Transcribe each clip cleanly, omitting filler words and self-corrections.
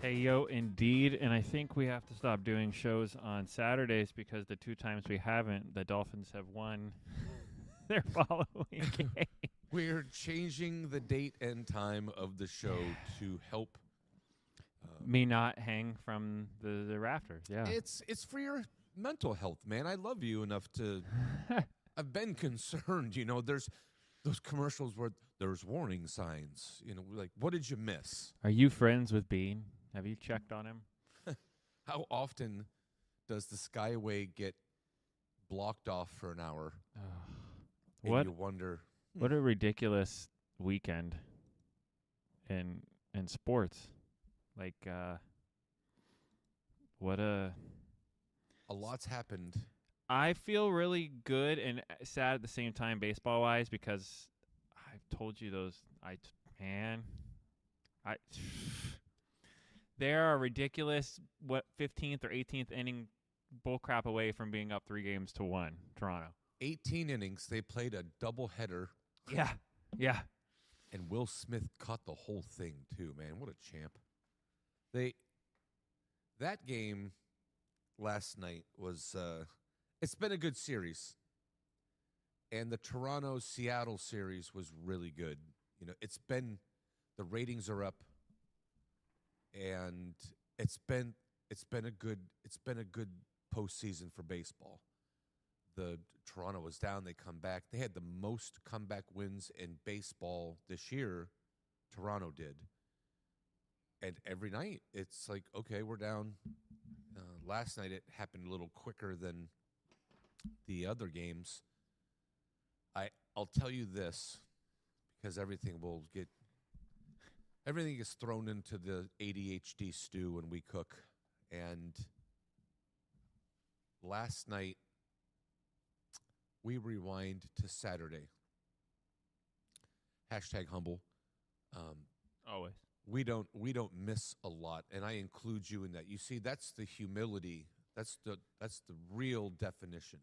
Hey, yo, indeed. And I think we have to stop doing shows on Saturdays because the two times we haven't, the Dolphins have won their following game. We're changing the date and time of the show to help Me not hang from the rafters. Yeah. It's for your mental health, man. I love you enough to. I've been concerned. There's those commercials where there's warning signs. Like, what did you miss? Are you friends with Bean? Have you checked on him? How often does the Skyway get blocked off for an hour? And What? you wonder. What a ridiculous weekend in sports. Like, what a lot's happened. I feel really good and sad at the same time, baseball wise, because I've told you those. They're a ridiculous 15th or 18th inning bullcrap away from being up 3-1, Toronto. 18 innings. They played a doubleheader. Yeah. And Will Smith caught the whole thing too, man. What a champ. That game last night was it's been a good series. And the Toronto-Seattle series was really good. The ratings are up, and it's been a good postseason for baseball. The Toronto was down, they come back. They had the most comeback wins in baseball this year. Toronto did. And every night it's like, okay, we're down. Last night it happened a little quicker than the other games. I'll tell you this, because everything gets thrown into the ADHD stew when we cook. And last night we rewind to Saturday. #humble. Always. We don't miss a lot, and I include you in that. You see, that's the humility. That's the real definition.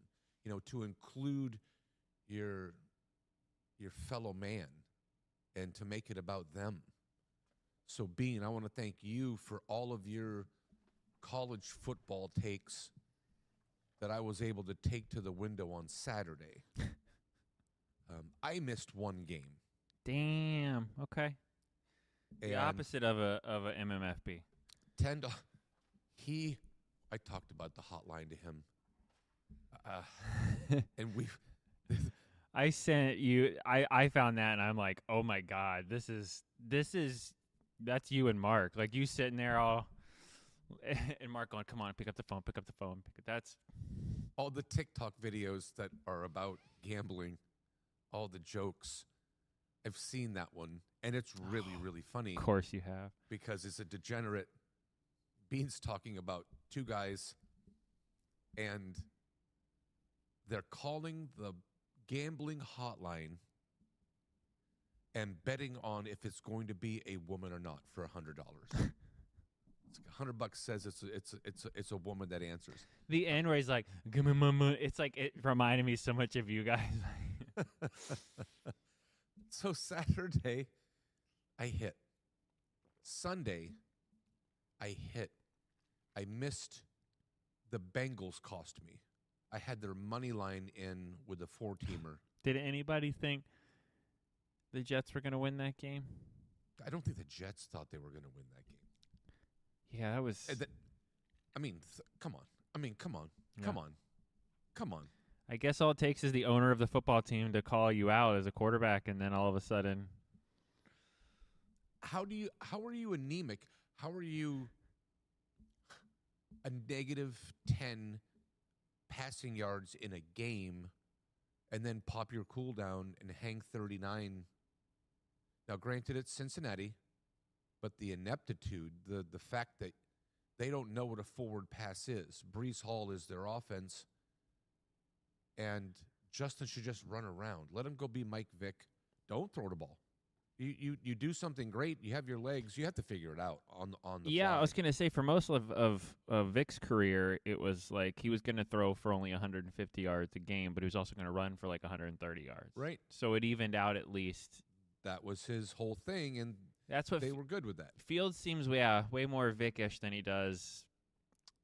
To include your fellow man and to make it about them. So, Bean, I want to thank you for all of your college football takes that I was able to take to the window on Saturday. I missed one game. Damn. Okay. The opposite of a MMFB. I talked about the hotline to him. And I sent you. I found that, and I'm like, oh my god, that's you and Mark. Like, you sitting there all, and Mark going, come on, pick up the phone. That's all the TikTok videos that are about gambling, all the jokes. I've seen that one, and it's really, really funny. Of course you have. Because it's a degenerate. Bean's talking about two guys, and they're calling the gambling hotline and betting on if it's going to be a woman or not for $100. It's like $100 says it's a woman that answers. The end where he's like, give me my money. It's like, it reminded me so much of you guys. So Saturday, I hit. Sunday, I hit. I missed. The Bengals cost me. I had their money line in with a 4-teamer. Did anybody think the Jets were going to win that game? I don't think the Jets thought they were going to win that game. Yeah, that was. Come on. Come on. I guess all it takes is the owner of the football team to call you out as a quarterback, and then all of a sudden. How are you anemic? How are you a -10 passing yards in a game and then pop your cooldown and hang 39? Now, granted, it's Cincinnati, but the ineptitude, the fact that they don't know what a forward pass is. Breece Hall is their offense, and Justin should just run around. Let him go be Mike Vick. Don't throw the ball. You do something great. You have your legs. You have to figure it out on the Yeah, fly. I was going to say for most of Vic's career, it was like he was going to throw for only 150 yards a game, but he was also going to run for like 130 yards. Right. So it evened out at least. That was his whole thing, and That's what they were good with that. Fields seems way more Vickish than he does.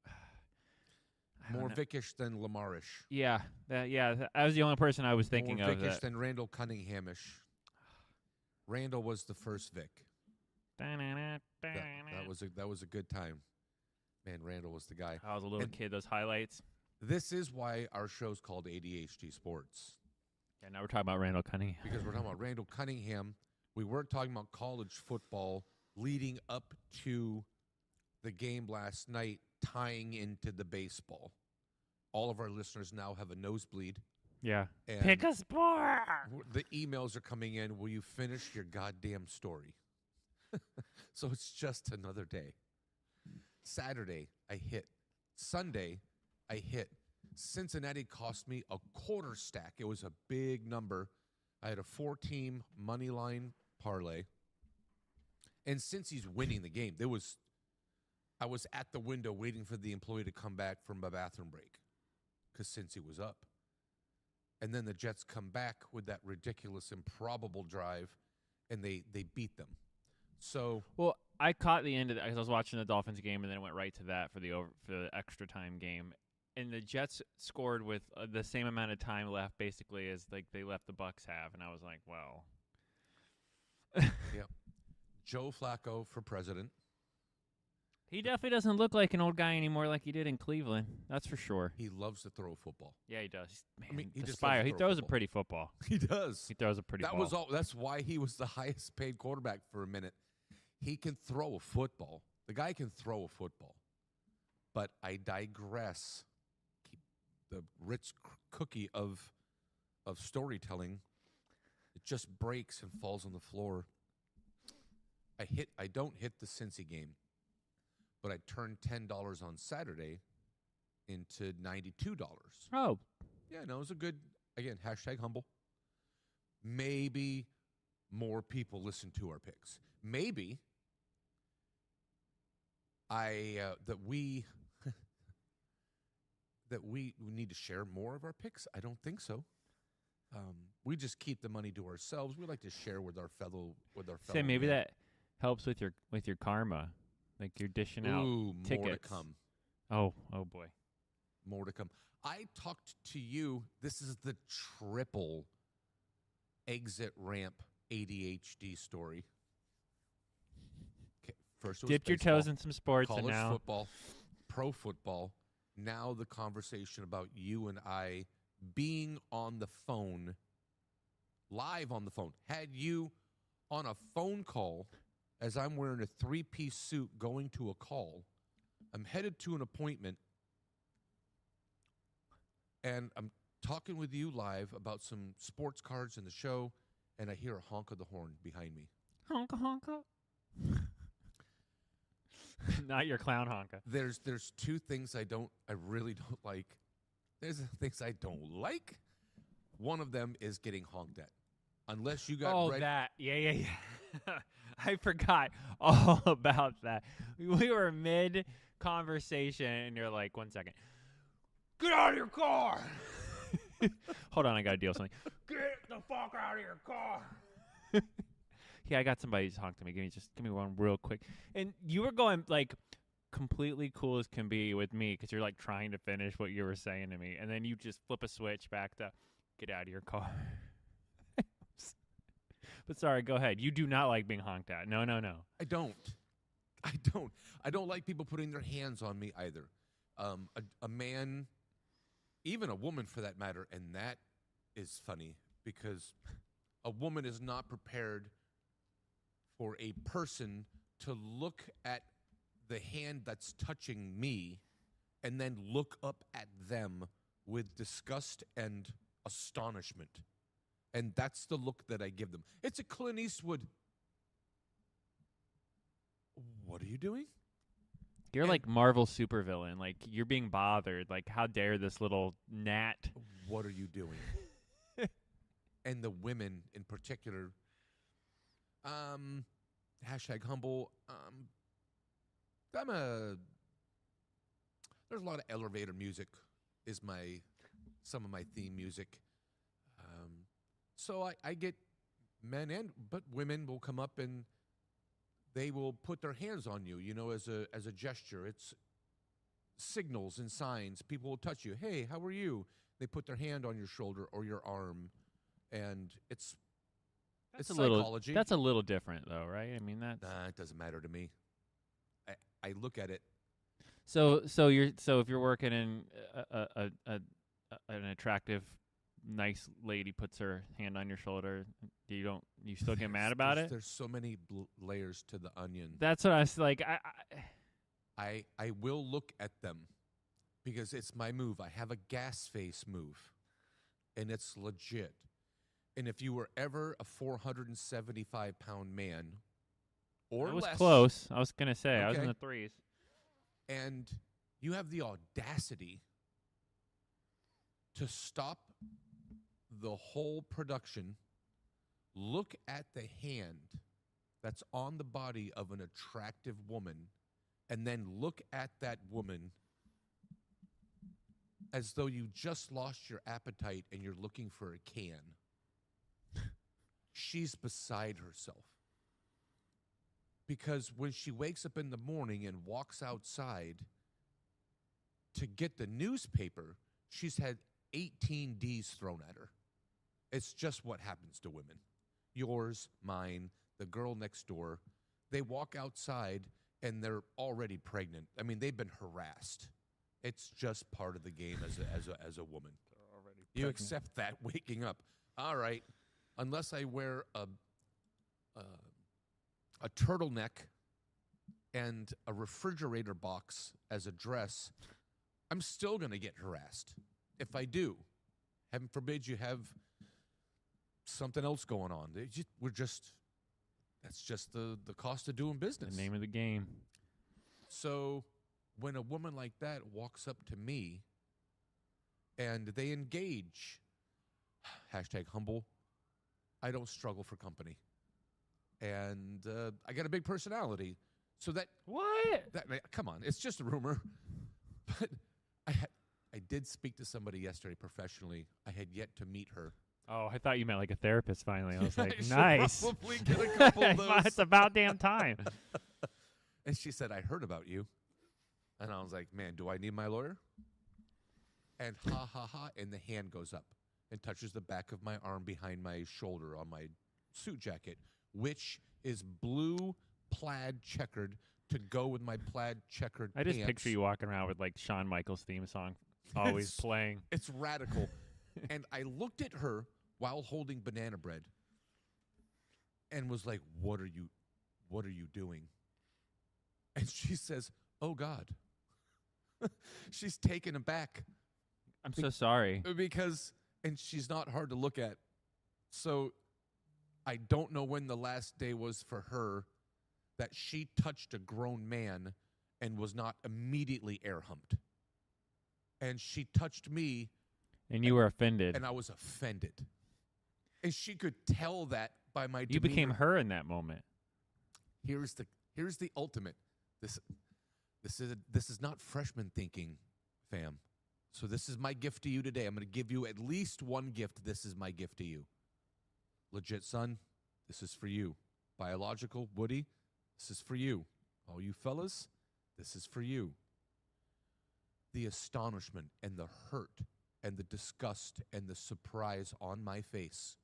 I don't More know. Vickish than Lamarish. Yeah, I was the only person I was thinking More of. Vickish That. than Randall Cunninghamish. Randall was the first Vic. That was a good time. Man, Randall was the guy. I was a little kid. Those highlights. This is why our show's called ADHD Sports. Yeah, now we're talking about Randall Cunningham. Because we're talking about Randall Cunningham. We weren't talking about college football leading up to the game last night, tying into the baseball. All of our listeners now have a nosebleed. Yeah. And Pick a sport. the emails are coming in. Will you finish your goddamn story? So it's just another day. Saturday, I hit. Sunday, I hit. Cincinnati cost me a quarter stack. It was a big number. I had a 4-team money line parlay. And since he's winning the game, I was at the window waiting for the employee to come back from a bathroom break because Cincy was up. And then the Jets come back with that ridiculous, improbable drive, and they beat them. So, well, I caught the end of that because I was watching the Dolphins game, and then it went right to that for the extra time game. And the Jets scored with the same amount of time left, basically, as like they left the Bucs have. And I was like, wow. Yep. Joe Flacco for president. He definitely doesn't look like an old guy anymore like he did in Cleveland. That's for sure. He loves to throw football. Yeah, he does. Man, he just Spire. loves to He throw throws football. a pretty football. He does. He throws a pretty ball. Was all. That's why he was the highest paid quarterback for a minute. He can throw a football. The guy can throw a football. But I digress. Keep the rich cookie of storytelling. It just breaks and falls on the floor. I don't hit the Cincy game, but I turned $10 on Saturday into $92. Oh. Yeah, no, it was a good, again, #humble. Maybe more people listen to our picks. Maybe that we need to share more of our picks. I don't think so. We just keep the money to ourselves. We like to share with our fellow Say maybe man. that helps with your karma, like you're dishing out tickets. More to come. Oh boy. More to come. I talked to you. This is the triple exit ramp ADHD story. Okay, first it was Dipped your baseball, toes in some sports, college and now football, pro football. Now the conversation about you and I being on the phone, live on the phone. Had you on a phone call as I'm wearing a 3-piece suit going to a call. I'm headed to an appointment, and I'm talking with you live about some sports cards in the show, and I hear a honk of the horn behind me. honka honka. Not your clown honka. There's two things I really don't like. There's things I don't like. One of them is getting honked at. Unless you got that. Yeah. I forgot all about that. We were mid-conversation, and you're like, 1 second. Get out of your car! Hold on, I got to deal with something. Get the fuck out of your car! Yeah, I got somebody to talk to me. Give me one real quick. And you were going, like, completely cool as can be with me because you're, like, trying to finish what you were saying to me. And then you just flip a switch back to, get out of your car. But sorry, go ahead. You do not like being honked at. No. I don't. I don't like people putting their hands on me either. A man, even a woman for that matter, and that is funny because a woman is not prepared for a person to look at the hand that's touching me and then look up at them with disgust and astonishment. And that's the look that I give them. It's a Clint Eastwood. What are you doing? You're like Marvel supervillain. Like, you're being bothered. Like, how dare this little gnat? What are you doing? And the women in particular, #humble. There's a lot of elevator music is some of my theme music. So I get men but women will come up and they will put their hands on you, as a gesture. It's signals and signs. People will touch you. Hey, how are you? They put their hand on your shoulder or your arm, and it's psychology. That's a little different, though, right? I mean, that's It doesn't matter to me. I look at it. so if you're working in an attractive, nice lady puts her hand on your shoulder, you still get mad about it? There's so many layers to the onion. That's what I was like. I will look at them because it's my move. I have a gas face move, and it's legit. And if you were ever a 475-pound man or I was less, close. I was gonna say I was in Okay. the threes. and you have the audacity to stop the whole production, look at the hand that's on the body of an attractive woman, and then look at that woman as though you just lost your appetite and you're looking for a can. She's beside herself. Because when she wakes up in the morning and walks outside to get the newspaper, she's had 18 D's thrown at her. It's just what happens to women. Yours, mine, the girl next door. They walk outside and they're already pregnant. I mean, they've been harassed. It's just part of the game as a woman. You accept that waking up. All right, unless I wear a turtleneck and a refrigerator box as a dress, I'm still going to get harassed. If I do, heaven forbid you have something else going on. That's just the cost of doing business. The name of the game. So when a woman like that walks up to me and they engage, #humble, I don't struggle for company. And I got a big personality. So What? come on, it's just a rumor. But I did speak to somebody yesterday professionally. I had yet to meet her. Oh, I thought you meant like a therapist finally. I was like, I should nice. probably get a couple of those. It's about damn time. And she said, I heard about you. And I was like, man, do I need my lawyer? And ha, ha, ha, and the hand goes up and touches the back of my arm behind my shoulder on my suit jacket, which is blue plaid checkered to go with my plaid checkered I just pants. picture you walking around with like Shawn Michaels theme song always playing. It's radical. And I looked at her while holding banana bread and was like, what are you doing? And she says, oh, God. She's taken aback. I'm so sorry. And she's not hard to look at. So I don't know when the last day was for her that she touched a grown man and was not immediately air humped. And she touched me. And you were offended. And I was offended. And she could tell that by my You demeanor. became her in that moment. Here's the ultimate. This is not freshman thinking, fam. So this is my gift to you today. I'm going to give you at least one gift. This is my gift to you. Legit, son, this is for you. Biological, Woody, this is for you. All you fellas, this is for you. The astonishment and the hurt and the disgust and the surprise on my face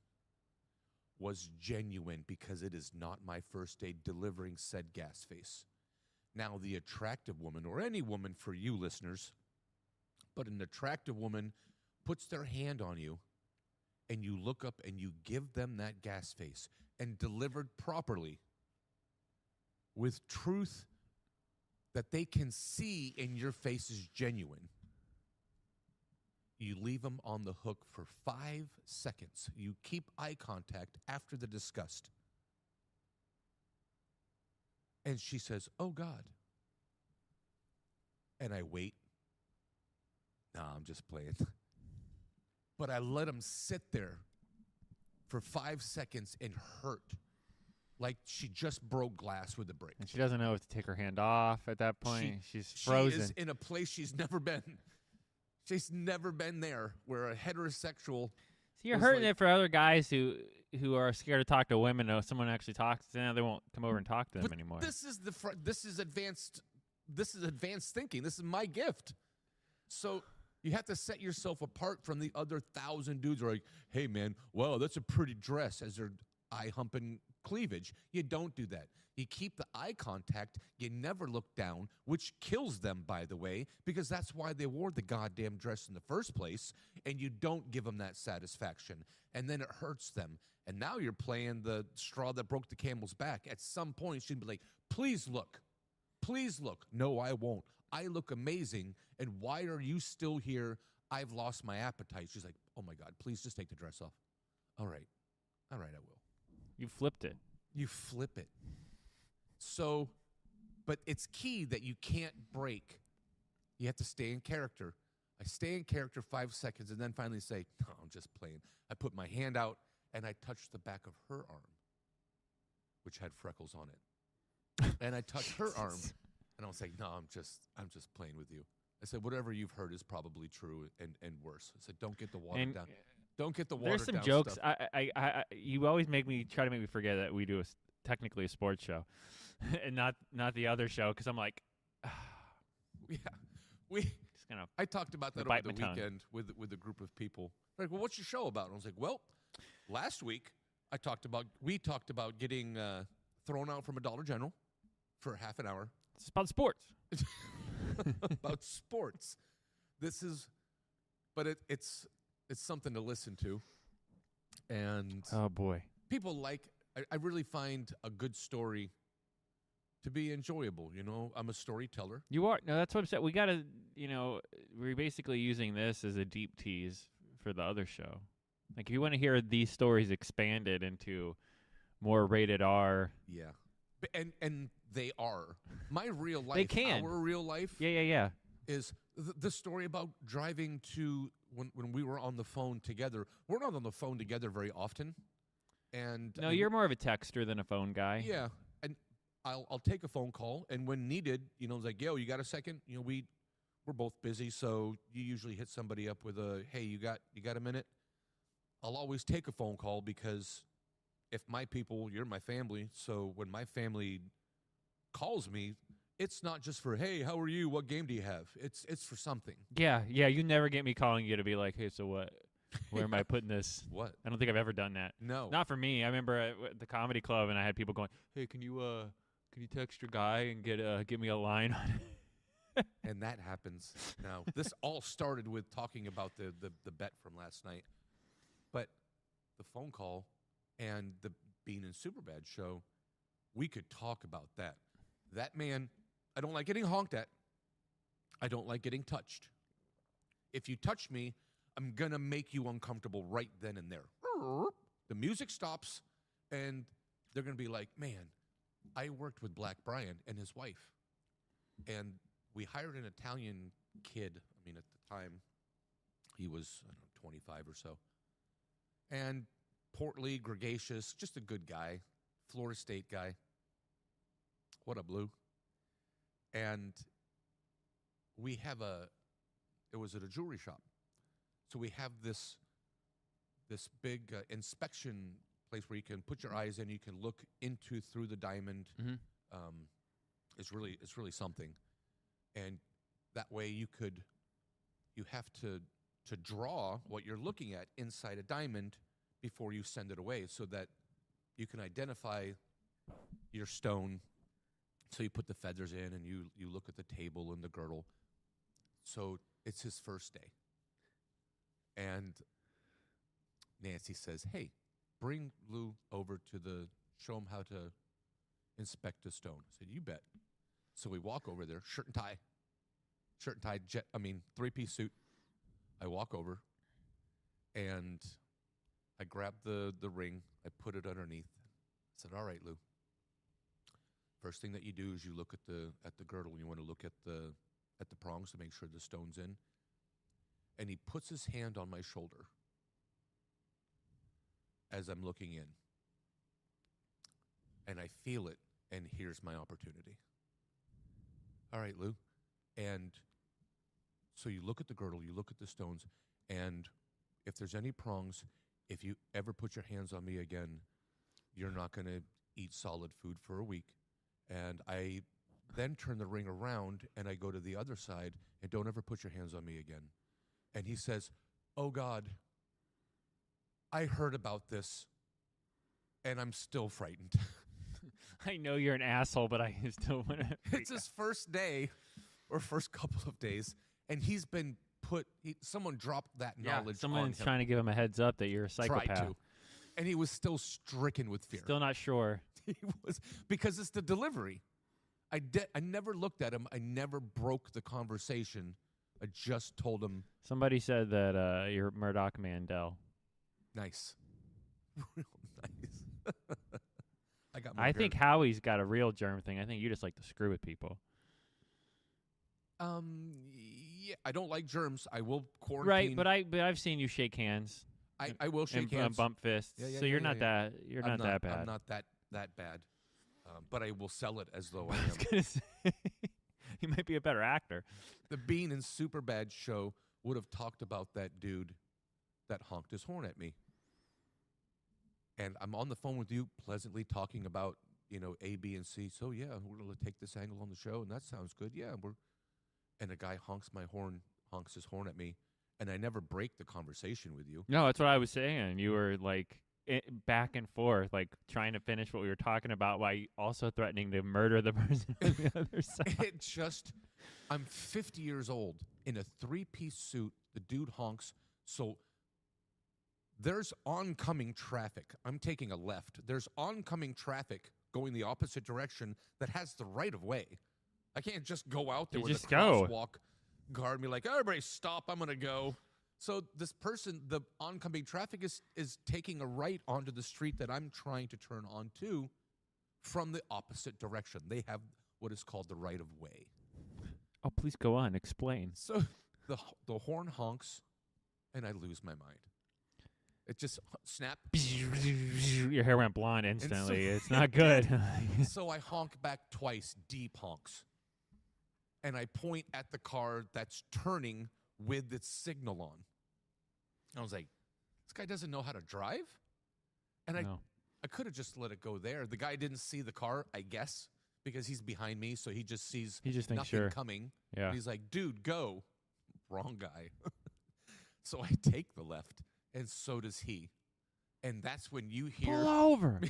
was genuine because it is not my first day delivering said gas face. Now, the attractive woman, or any woman for you listeners, but an attractive woman puts their hand on you and you look up and you give them that gas face, and delivered properly with truth that they can see in your face is genuine. You leave them on the hook for 5 seconds. You keep eye contact after the disgust. And she says, oh, God. And I wait. No, I'm just playing. But I let him sit there for 5 seconds and hurt like she just broke glass with a brick. And she doesn't know if to take her hand off at that point. She's frozen. She is in a place she's never been. She's never been there where a heterosexual... So you're hurting it for other guys who who are scared to talk to women, if someone actually talks to them, they won't come over and talk to them But anymore. this is this is advanced thinking. This is my gift. So you have to set yourself apart from the other 1,000 dudes who are like, hey, man, wow, that's a pretty dress, as they're eye-humping cleavage. You don't do that. You keep the eye contact. You never look down, which kills them, by the way, because that's why they wore the goddamn dress in the first place, and you don't give them that satisfaction, and then it hurts them. And now you're playing the straw that broke the camel's back. At some point, she'd be like, please look. Please look. No, I won't. I look amazing, and why are you still here? I've lost my appetite. She's like, oh, my God, please just take the dress off. All right, I will. You flipped it. You flip it. So, but it's key that you can't break. You have to stay in character. I stay in character 5 seconds and then finally say, no, I'm just playing. I put my hand out and I touch the back of her arm, which had freckles on it. And I touch her arm and I'll say, no, I'm just playing with you. I said, whatever you've heard is probably true and worse. I said, don't get the water down. Don't get the water down. There's some jokes. You always try to make me forget that we do technically a sports show, and not the other show, because I'm like, yeah, just gonna. I talked about that over the weekend with a group of people. They're like, well, what's your show about? And I was like, well, last week we talked about getting thrown out from a Dollar General for half an hour. It's about sports. About sports. But it's something to listen to. And oh boy, people like. I really find a good story to be enjoyable. You know, I'm a storyteller. You are. No, that's what I'm saying. We gotta. We're basically using this as a deep tease for the other show. Like, if you want to hear these stories expanded into more rated R. Yeah. And they are. My real life, they can. Our real life yeah. is the story about driving to, when we were on the phone together. We're not on the phone together very often. And no, you're more of a texter than a phone guy. Yeah. And I'll take a phone call, and when needed, it's like, yo, you got a second? We're both busy, so you usually hit somebody up with a, hey, you got a minute? I'll always take a phone call, because if my people, you're my family, so when my family calls me, it's not just for, hey, how are you? What game do you have? It's for something. Yeah, you never get me calling you to be like, hey, so what? Where am I putting this? What? I don't think I've ever done that. No. Not for me. I remember at the comedy club, and I had people going, hey, can you text your guy and get me a line on it? And that happens now. This all started with talking about the bet from last night. But the phone call and the Bean and Superbad show, we could talk about that. That man, I don't like getting honked at. I don't like getting touched. If you touch me, I'm going to make you uncomfortable right then and there. The music stops, and they're going to be like, man, I worked with Black Brian and his wife, and we hired an Italian kid. I mean, at the time, he was, 25 or so. And portly, gregarious, just a good guy, Florida State guy. What up, Lou? And it was at a jewelry shop. So we have this big inspection place where you can put your eyes in, you can look through the diamond. Mm-hmm. It's really something. And that way you have to draw what you're looking at inside a diamond before you send it away, so that you can identify your stone. So you put the feathers in, and you look at the table and the girdle. So it's his first day. And Nancy says, hey, bring Lou over show him how to inspect a stone. I said, you bet. So we walk over there, shirt and tie, three-piece suit. I walk over, and I grab the ring. I put it underneath. I said, all right, Lou. First thing that you do is you look at the girdle, and you want to look at the prongs to make sure the stone's in. And he puts his hand on my shoulder as I'm looking in. And I feel it, and here's my opportunity. All right, Lou. And so you look at the girdle, you look at the stones, and if there's any prongs, if you ever put your hands on me again, you're not going to eat solid food for a week. And I then turn the ring around and I go to the other side and don't ever put your hands on me again. And he says, oh, God, I heard about this and I'm still frightened. I know you're an asshole, but I still want to. It's his first day or first couple of days, and he's been someone dropped that knowledge someone's on him. trying to give him a heads up that you're a psychopath. Tried to. And he was still stricken with fear. Still not sure. He was, because it's the delivery. I never looked at him. I never broke the conversation. I just told him. Somebody said that you're Murdock Mandel. Nice. Real nice. I think Howie's got a real germ thing. I think you just like to screw with people. Yeah, I don't like germs. I will quarantine. Right, but I've seen you shake hands. I will shake hands. Bump fists. Yeah, so you're not that bad. I'm not that bad. But I will sell it as though I I was am. gonna say you might be a better actor. The Bean and Superbad show would have talked about that dude that honked his horn at me. And I'm on the phone with you, pleasantly talking about, A, B, and C. So, yeah, we're going to take this angle on the show, and that sounds good. Yeah, and a guy honks his horn at me, and I never break the conversation with you. No, that's what I was saying. You were like back and forth, like trying to finish what we were talking about while also threatening to murder the person on the other side. I'm 50 years old in a 3-piece suit. The dude honks. So there's oncoming traffic. I'm taking a left. There's oncoming traffic going the opposite direction that has the right of way. I can't just go out there You with just a go. crosswalk guard me like, everybody stop, I'm going to go. So this person, the oncoming traffic is taking a right onto the street that I'm trying to turn onto from the opposite direction. They have what is called the right of way. Oh, please go on. Explain. So the horn honks, and I lose my mind. It just snap. Your hair went blonde instantly. It's not good. So I honk back twice, deep honks. And I point at the car that's turning with its signal on. I was like, this guy doesn't know how to drive? And I could have just let it go there. The guy didn't see the car, I guess, because he's behind me, so he just sees nothing coming. Yeah. And he's like, dude, go. Wrong guy. So I take the left, and so does he. And that's when you hear... Pull over.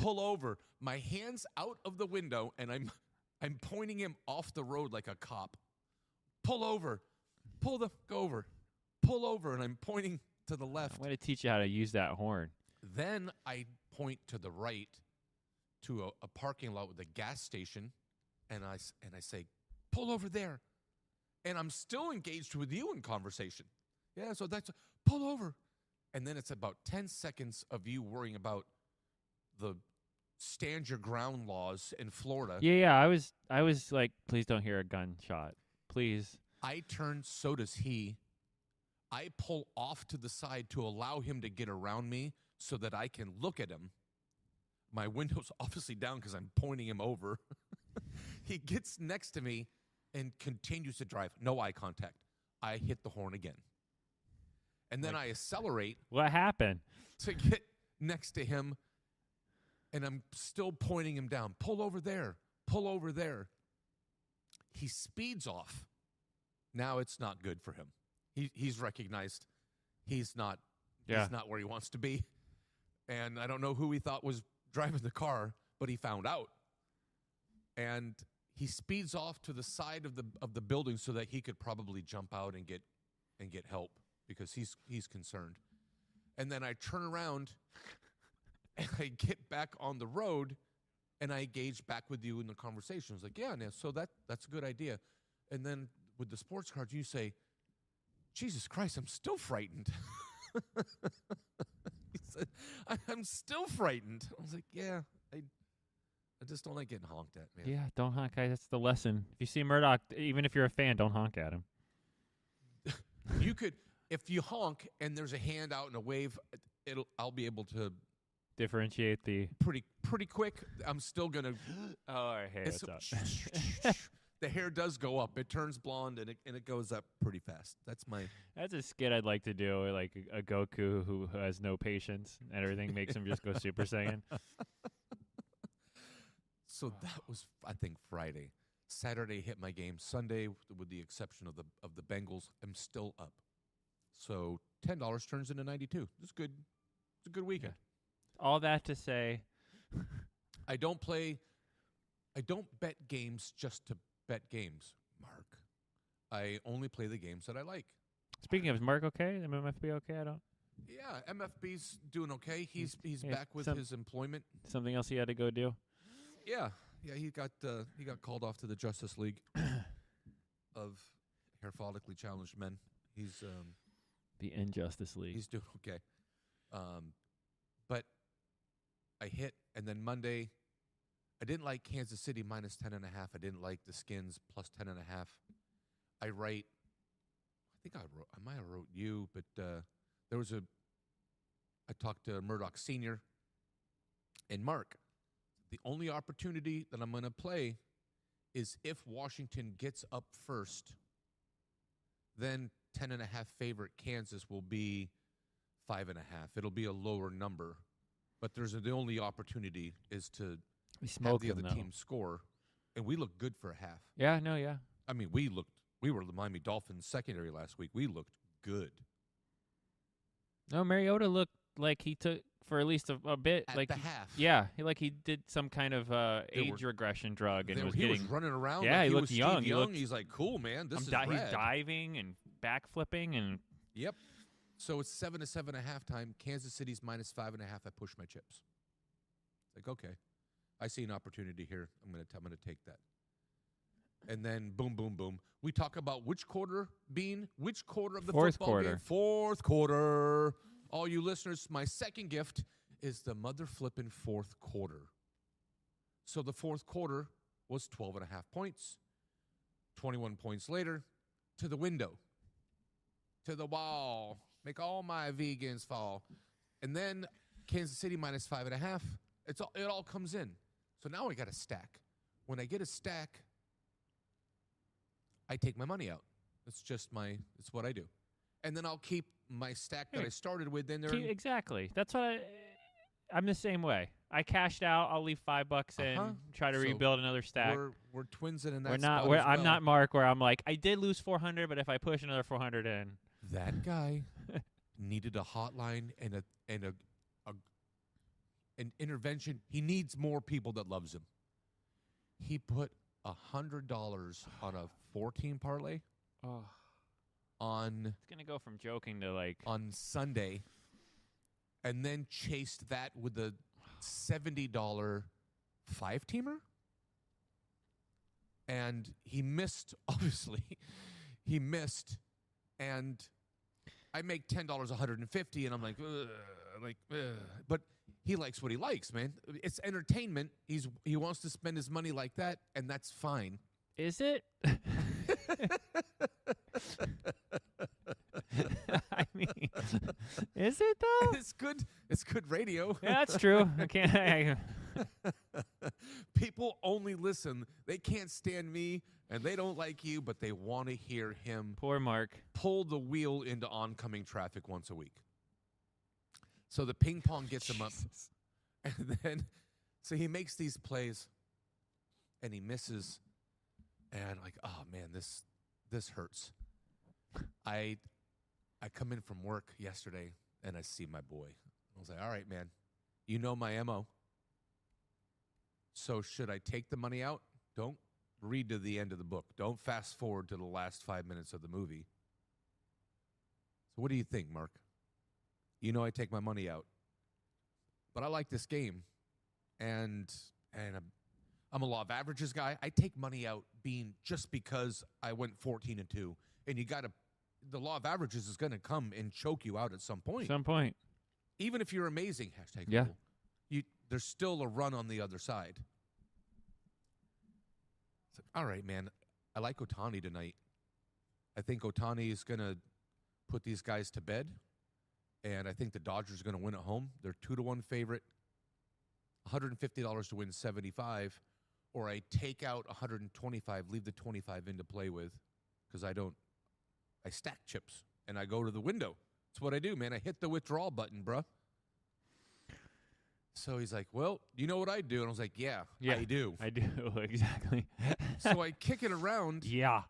Pull over. My hand's out of the window, and I'm pointing him off the road like a cop. Pull over. Go over. Pull over, and I'm pointing to the left. I'm going to teach you how to use that horn. Then I point to the right to a parking lot with a gas station, and I say, pull over there. And I'm still engaged with you in conversation. Yeah, so that's, pull over. And then it's about 10 seconds of you worrying about the stand your ground laws in Florida. Yeah. I was like, please don't hear a gunshot. Please. I turn, so does he. I pull off to the side to allow him to get around me so that I can look at him. My window's obviously down because I'm pointing him over. He gets next to me and continues to drive. No eye contact. I hit the horn again. And then I accelerate. What happened? To get next to him, and I'm still pointing him down. Pull over there. Pull over there. He speeds off. Now it's not good for him. He's recognized he's not where he wants to be. And I don't know who he thought was driving the car, but he found out. And he speeds off to the side of the building so that he could probably jump out and get help because he's concerned. And then I turn around and I get back on the road and I engage back with you in the conversation. I was like, yeah, so that's a good idea. And then with the sports cards, you say, Jesus Christ, I'm still frightened. He said, I'm still frightened. I was like, yeah, I just don't like getting honked at, man. Yeah, don't honk. That's the lesson. If you see Murdock, even if you're a fan, don't honk at him. You could, if you honk and there's a hand out and a wave, I'll be able to differentiate the pretty quick. I'm still gonna. Oh, hey, what's up? the hair does go up. It turns blonde and it goes up pretty fast. That's a skit I'd like to do, like a Goku who has no patience and everything makes him just go Super Saiyan. So that was, I think, Friday. Saturday hit my game. Sunday, with the exception of the Bengals, I'm still up. So $10 turns into $92. It's good. It's a good weekend. Yeah. All that to say, I don't bet games just to bet games, Mark. I only play the games that I like. Speaking of, is Mark okay? Is MFB okay? I don't. Yeah, MFB's doing okay. He's back with his employment. Something else he had to go do? Yeah, he got called off to the Justice League of hair follically challenged men. He's the Injustice League. He's doing okay. But I hit, and then Monday, I didn't like Kansas City minus 10.5. I didn't like the Skins plus 10.5. I might have wrote you, but I talked to Murdock Sr. and Mark. The only opportunity that I'm going to play is if Washington gets up first, then 10.5 favorite Kansas will be 5.5. It'll be a lower number, but the only opportunity is to have the other team score, and we looked good for a half. Yeah, no, yeah. I mean, we were the Miami Dolphins secondary last week. We looked good. No, Mariota looked like he took for at least a bit. At like the half. Yeah, he did some kind of age regression drug and he was running around. Yeah, like he looked was young. He's like, cool, man. This is He's rad. diving and backflipping and. Yep. So it's 7-7 at halftime. Kansas City's minus 5.5. I push my chips. Like, okay, I see an opportunity here. I'm gonna take that. And then boom, boom, boom. We talk about which quarter of the football game. Fourth quarter. All you listeners, my second gift is the mother flippin' fourth quarter. So the fourth quarter was 12.5 points. 21 points later, to the window, to the wall. Make all my vegans fall. And then Kansas City minus 5.5. It all comes in. So now I got a stack. When I get a stack, I take my money out. It's what I do. And then I'll keep my stack that I started with in there. Exactly. That's what I'm the same way. I cashed out. I'll leave $5 in, try to rebuild another stack. We're twins in that We're spot not. as I'm well. not Mark, where I'm like, I did lose 400, but if I push another 400 in. That guy needed a hotline and an intervention. He needs more people that loves him. He put $100 on a 14 parlay. Oh. It's gonna go from joking to like on Sunday, and then chased that with a $70 5-teamer, and he missed. Obviously, he missed, and I make $10 $150, and I'm like, but he likes what he likes, man. It's entertainment. He wants to spend his money like that, and that's fine. Is it? I mean, is it though? It's good. It's good radio. Yeah, that's true. I can't. People only listen. They can't stand me, and they don't like you, but they want to hear him. Poor Mark. Pull the wheel into oncoming traffic once a week. So the ping pong gets him up, and then so he makes these plays, and he misses, and like, oh man, this hurts. I come in from work yesterday, and I see my boy. I was like, all right, man, you know my MO. So should I take the money out? Don't read to the end of the book. Don't fast forward to the last 5 minutes of the movie. So what do you think, Mark? You know I take my money out. But I like this game, and I'm a law of averages guy. I take money out just because I went 14-2, and the law of averages is going to come and choke you out at some point. Even if you're amazing, hashtag yeah. Cool, there's still a run on the other side. So, all right, man. I like Ohtani tonight. I think Ohtani is going to put these guys to bed, and I think the Dodgers are going to win at home. They're 2-1 favorite, $150 to win 75, or I take out 125, leave the 25 in to play with, because I stack chips, and I go to the window. That's what I do, man. I hit the withdrawal button, bruh. So he's like, well, you know what I do? And I was like, yeah, I do. I do, exactly. So I kick it around. Yeah.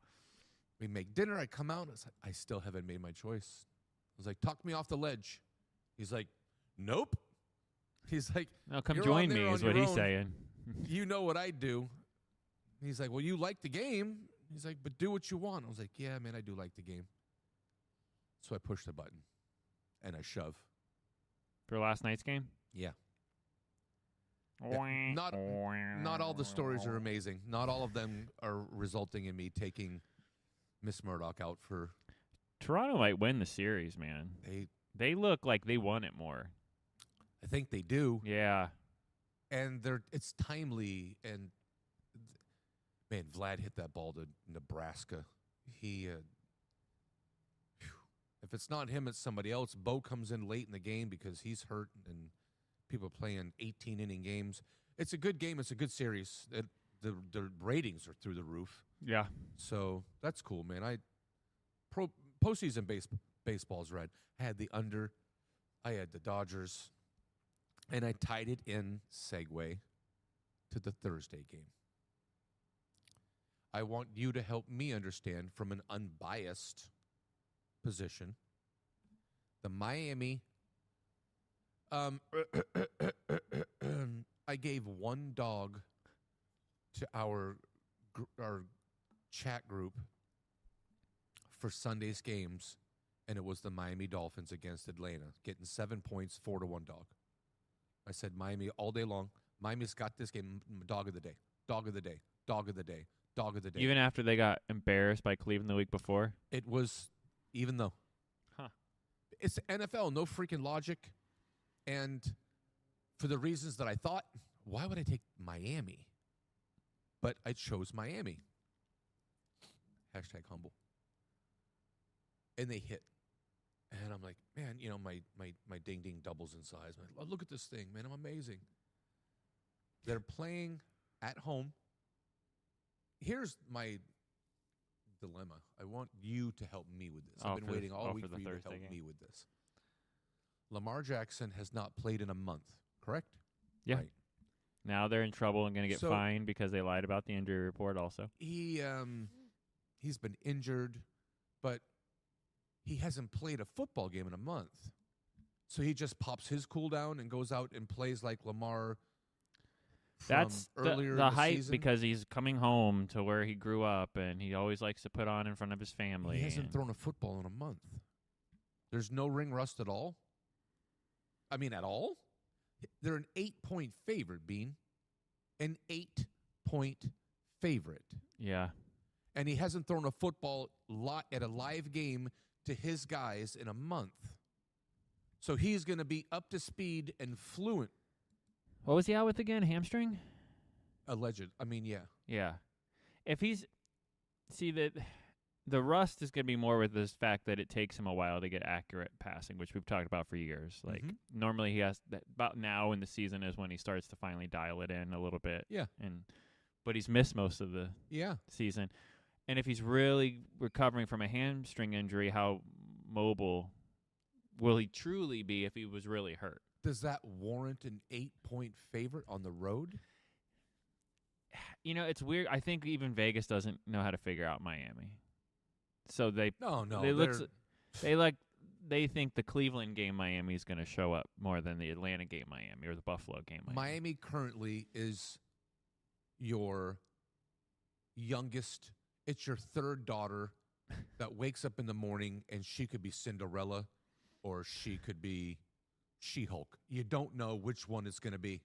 We make dinner. I come out. And it's like, I still haven't made my choice. I was like, talk me off the ledge. He's like, nope. He's like, no, come you're join on there me on is what your he's own. saying. You know what I do. He's like, well, you like the game. He's like, but do what you want. I was like, yeah, man, I do like the game. So I push the button, and I shove. For last night's game? Yeah. Not all the stories are amazing. Not all of them are resulting in me taking Miss Murdock out for. Toronto might win the series, man. They look like they won it more. I think they do. Yeah. And it's timely. And, man, Vlad hit that ball to Nebraska. If it's not him, it's somebody else. Bo comes in late in the game because he's hurt, and people playing 18-inning games. It's a good game. It's a good series. The ratings are through the roof. Yeah. So that's cool, man. Postseason baseball's red. I had the under. I had the Dodgers. And I tied it in segue to the Thursday game. I want you to help me understand from an unbiased position the Miami. I gave one dog to our chat group for Sunday's games, and it was the Miami Dolphins against Atlanta, getting 7 points, 4-1 dog. I said Miami all day long. Miami's got this game. Dog of the day. Dog of the day. Dog of the day. Dog of the day. Even after they got embarrassed by Cleveland the week before? It was, even though. Huh. It's NFL, no freaking logic. And for the reasons that I thought, why would I take Miami? But I chose Miami. Hashtag humble. And they hit. And I'm like, man, you know, my ding-ding doubles in size. Man, look at this thing, man. I'm amazing. They're playing at home. Here's my dilemma. I want you to help me with this. I've been waiting all week for you to help me with this. Lamar Jackson has not played in a month, correct? Yeah. Right. Now they're in trouble and going to get fined because they lied about the injury report also. He's been injured, but he hasn't played a football game in a month. So he just pops his cool down and goes out and plays like Lamar. That's earlier the in hype season. because he's coming home to where he grew up, and he always likes to put on in front of his family. He hasn't thrown a football in a month. There's no ring rust at all. I mean, at all? They're an 8-point favorite, Bean. An 8-point favorite. Yeah. And he hasn't thrown a football at a live game to his guys in a month. So he's going to be up to speed and fluent. What was he out with again? Hamstring? Alleged. I mean, yeah. Yeah. If he's the rust is going to be more with this fact that it takes him a while to get accurate passing, which we've talked about for years. Like normally he has about now in the season is when he starts to finally dial it in a little bit. Yeah. But he's missed most of the season. And if he's really recovering from a hamstring injury, how mobile will he truly be if he was really hurt? Does that warrant an 8-point favorite on the road? You know, it's weird. I think even Vegas doesn't know how to figure out Miami. So they they think the Cleveland game Miami is going to show up more than the Atlanta game Miami or the Buffalo game Miami. Miami currently is your youngest. It's your third daughter that wakes up in the morning, and she could be Cinderella or she could be She-Hulk. You don't know which one it's going to be.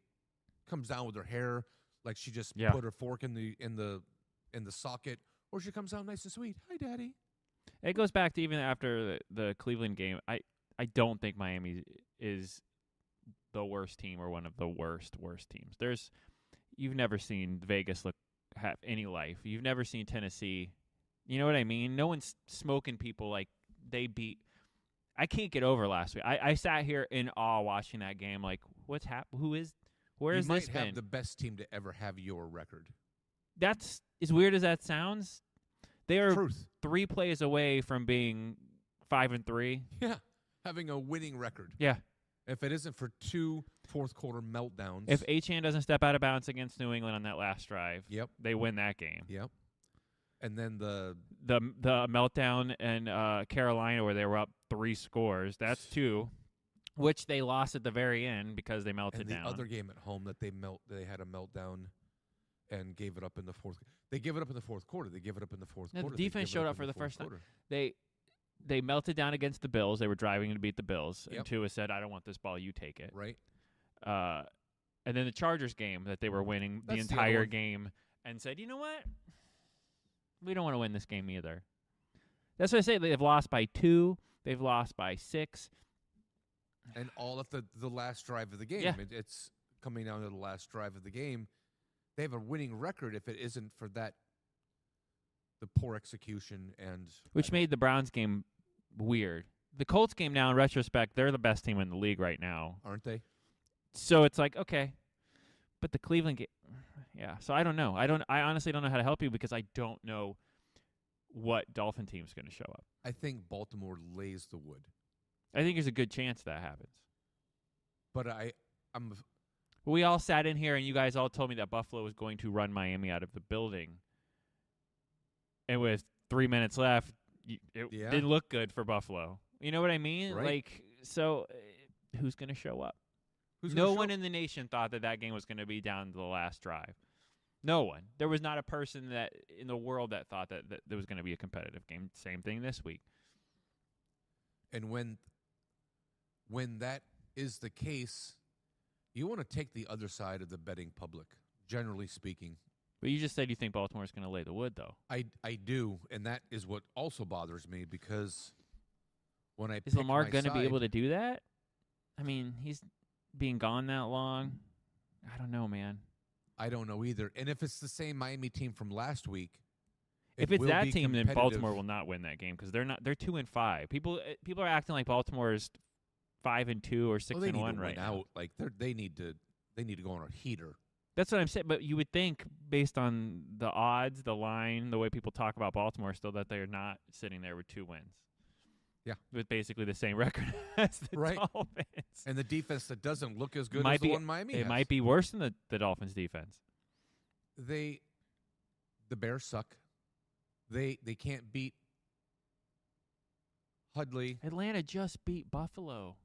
Comes down with her hair like she just put her fork in the socket, or she comes out nice and sweet. Hi, Daddy. It goes back to even after the Cleveland game. I don't think Miami is the worst team or one of the worst teams. You've never seen Vegas have any life. You've never seen Tennessee. You know what I mean? No one's smoking people like they beat. I can't get over last week. I sat here in awe watching that game. Like, what's happened? Where has this been? You might have the best team to ever have your record. that's as weird as that sounds. They are Truth. 3 plays away from being 5-3. Yeah. Having a winning record. Yeah. If it isn't for 2 fourth-quarter meltdowns. If Achane doesn't step out of bounds against New England on that last drive, Yep. they win that game. Yep. And then the meltdown in Carolina where they were up 3 scores, that's 2, which they lost at the very end because they melted and the down. other game at home that they had a meltdown and gave it up in the fourth. They gave it up in the fourth quarter. They gave it up in the fourth No, quarter. the defense showed up for the first time. They melted down against the Bills. They were driving to beat the Bills. Yep. And Tua said, "I don't want this ball. You take it." Right. And then the Chargers game that they were winning the That's the entire other one. game and said, "You know what? We don't want to win this game either." That's what I say. They've lost by 2. They've lost by 6. And all at the last drive of the game. Yeah. It's coming down to the last drive of the game. They have a winning record if it isn't for the poor execution and Which made the Browns game weird. The Colts game now, in retrospect, they're the best team in the league right now. aren't they? So it's like, okay. But the Cleveland game, yeah. So I don't know. I honestly don't know how to help you because I don't know what Dolphin team's going to show up. I think Baltimore lays the wood. I think there's a good chance that happens. But I'm We all sat in here and you guys all told me that Buffalo was going to run Miami out of the building. And with 3 minutes left, it didn't look good for Buffalo. You know what I mean? Right. Like, so who's going to show up? Who's No gonna show one up? in the nation thought that game was going to be down to the last drive. No one. There was not a person that in the world that thought that there was going to be a competitive game. Same thing this week. And when that is the case, you want to take the other side of the betting public, generally speaking. But you just said you think Baltimore's going to lay the wood, though. I do, and that is what also bothers me because when I Is Lamar going to be able to do that? I mean, he's being gone that long. I don't know, man. I don't know either. And if it's the same Miami team from last week, If it it's will that be team, then competitive. Baltimore will not win that game because they're not. They're 2-5. People are acting like Baltimore is 5-2 or 6-1 Well, they need to right win now. out. Like they need to go on a heater. That's what I'm saying. But you would think, based on the odds, the line, the way people talk about Baltimore, still that they're not sitting there with 2 wins. Yeah, with basically the same record as the Right. Dolphins. And the defense that doesn't look as good Might as the be- one Miami It has. might be worse than the Dolphins' defense. The Bears suck. They can't beat Hudley. Atlanta just beat Buffalo.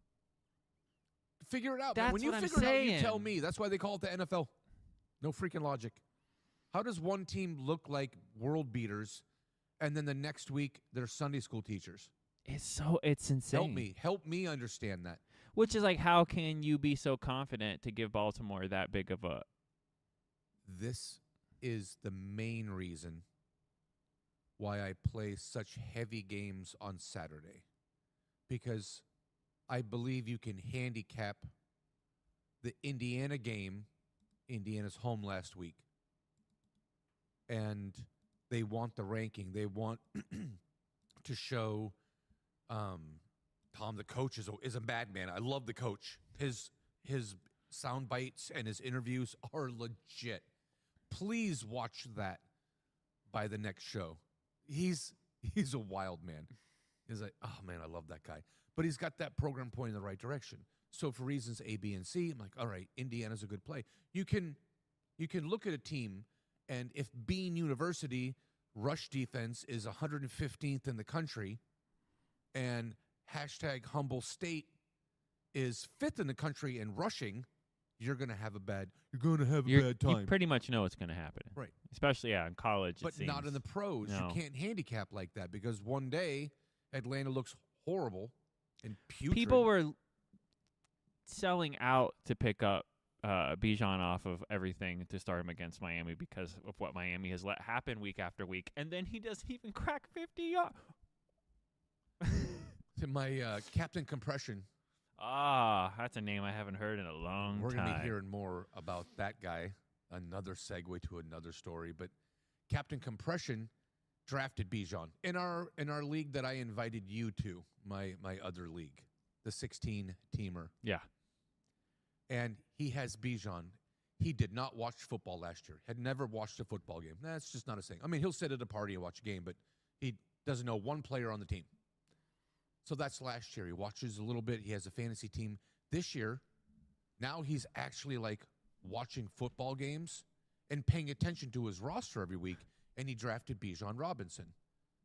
Figure it out. That's man. When you what I'm figure it out, you saying. tell me. That's why they call it the NFL. No freaking logic. How does one team look like world beaters, and then the next week they're Sunday school teachers? It's insane. Help me understand that. Which is like, how can you be so confident to give Baltimore that big of a? This is the main reason why I play such heavy games on Saturday, because I believe you can handicap the Indiana game. Indiana's home last week, and they want the ranking. They want to show Tom, the coach, is a madman. I love the coach. His sound bites and his interviews are legit. Please watch that by the next show. He's a wild man. He's like, oh man, I love that guy. But he's got that program pointing in the right direction. So for reasons A, B, and C, I'm like, all right, Indiana's a good play. You can look at a team, and if Bean University rush defense is 115th in the country, and #Humble State is 5th in the country in rushing, you're going to have a bad time. You pretty much know what's going to happen. Right. Especially, in college. But not in the pros. No. You can't handicap like that because one day Atlanta looks horrible and putrid. People were selling out to pick up Bijan off of everything to start him against Miami because of what Miami has let happen week after week. And then he doesn't even crack 50 yards. To my Captain Compression. That's a name I haven't heard in a long We're time. going to be hearing more about that guy. Another segue to another story. But Captain Compression drafted Bijan in our league that I invited you to, my other league, the 16-teamer. Yeah. And he has Bijan. he did not watch football last year. Had never watched a football game. That's just not his thing. I mean, he'll sit at a party and watch a game, but he doesn't know one player on the team. So that's last year. He watches a little bit. He has a fantasy team. This year, now he's actually like watching football games and paying attention to his roster every week, and he drafted Bijan Robinson.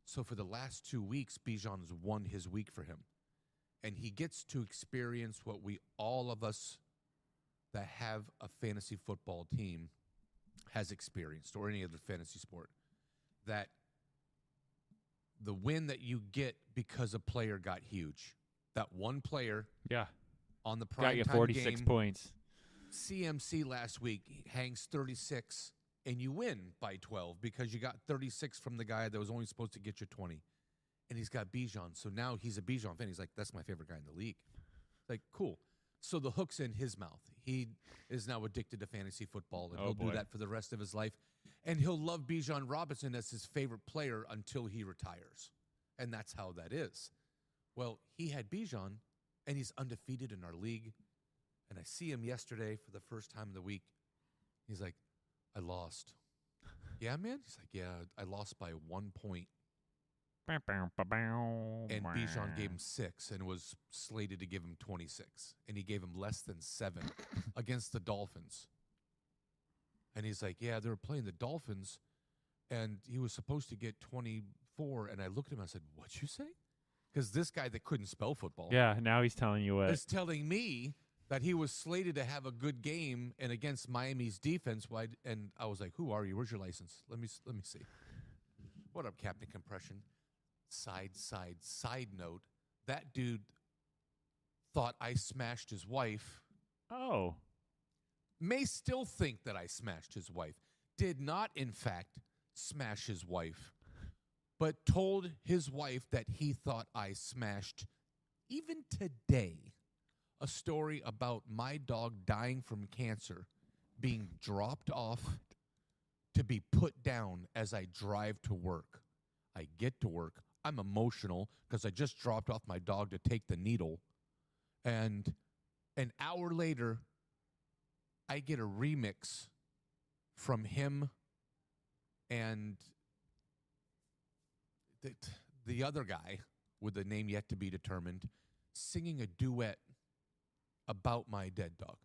So for the last 2 weeks, Bijan's won his week for him. And he gets to experience what all of us that have a fantasy football team has experienced, or any other fantasy sport, that the win that you get because a player got huge. That one player on the prime got you time 46 game, points. CMC last week hangs 36, and you win by 12 because you got 36 from the guy that was only supposed to get you 20. And he's got Bijan. So now he's a Bijan fan. He's like, that's my favorite guy in the league. Like, cool. So the hook's in his mouth. He is now addicted to fantasy football, and he'll do that for the rest of his life. And he'll love Bijan Robinson as his favorite player until he retires. And that's how that is. Well, he had Bijan, and he's undefeated in our league. And I see him yesterday for the first time of the week. He's like, I lost. Yeah, man? He's like, yeah, I lost by 1 point. And Bijan gave him 6 and was slated to give him 26. And he gave him less than 7 against the Dolphins. And he's like, yeah, they were playing the Dolphins, and he was supposed to get 24. And I looked at him and I said, what'd you say? Because this guy that couldn't spell football now he's telling you what. is telling me that he was slated to have a good game and against Miami's defense. And I was like, who are you? Where's your license? Let me see. What up, Captain Compression? Side note, that dude thought I smashed his wife. Oh. May still think that I smashed his wife. Did not, in fact, smash his wife, but told his wife that he thought I smashed, even today, a story about my dog dying from cancer being dropped off to be put down as I drive to work. I get to work. I'm emotional because I just dropped off my dog to take the needle. And an hour later, I get a remix from him and the other guy with a name yet to be determined singing a duet about my dead dog.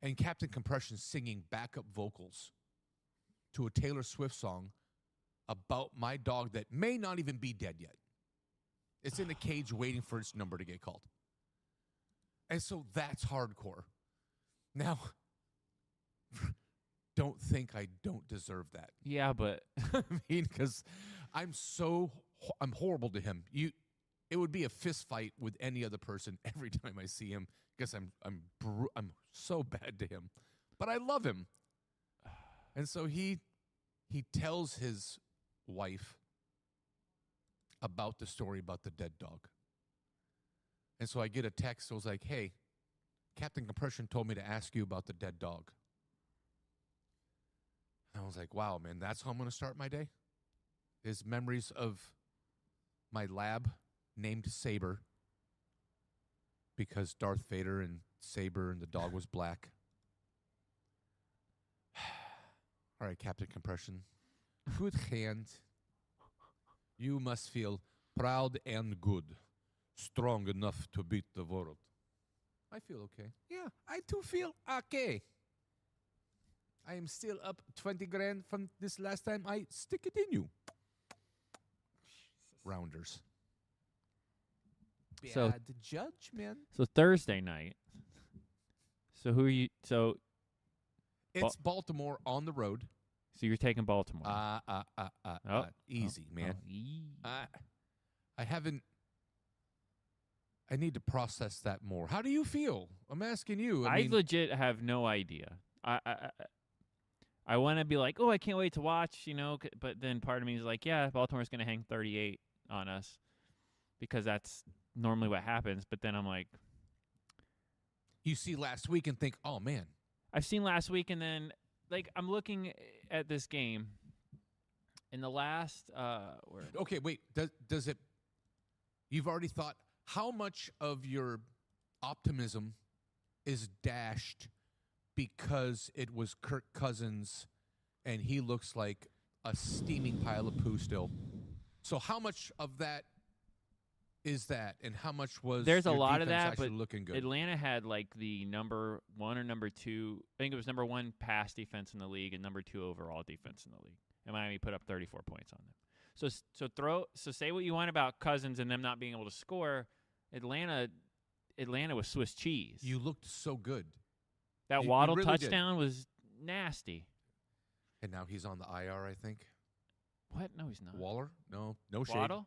And Captain Compression singing backup vocals to a Taylor Swift song about my dog that may not even be dead yet. It's in a cage waiting for its number to get called. And so that's hardcore. Now, don't think I don't deserve that. Yeah, but I mean, because I'm horrible to him. It would be a fist fight with any other person every time I see him because I'm so bad to him. But I love him. And so he tells his wife about the story about the dead dog. And so I get a text. I was like, hey, Captain Compression told me to ask you about the dead dog. And I was like, wow, man, that's how I'm going to start my day? Is memories of my lab named Saber because Darth Vader and Saber and the dog was black. All right, Captain Compression. Good hand. You must feel proud and good, strong enough to beat the world. I feel okay. Yeah, I too feel okay. I am still up 20 grand from this last time I stick it in you. Rounders. So- Bad judge, man. so Thursday night. So who are you? So It's Baltimore on the road. you're taking Baltimore. Easy, man. Oh, I haven't. I need to process that more. How do you feel? I'm asking you. I legit have no idea. I want to be like, oh, I can't wait to watch, but then part of me is like, yeah, Baltimore's going to hang 38 on us because that's normally what happens. But then I'm like, you see last week and think, oh, man. I've seen last week, and then I'm looking at this game in the last Okay, wait. Does it? You've already thought how much of your optimism is dashed because it was Kirk Cousins, and he looks like a steaming pile of poo still. So how much of that is that, and how much was There's a your lot of defense that, actually but looking good? Atlanta had like the number 1 or number 2. I think it was number 1 pass defense in the league and number 2 overall defense in the league. And Miami put up 34 points on them. So say what you want about Cousins and them not being able to score. Atlanta was Swiss cheese. You looked so good. That you Waddle really touchdown was nasty. And now he's on the IR, I think. What? No, he's not. Waller? No shade. Waddle?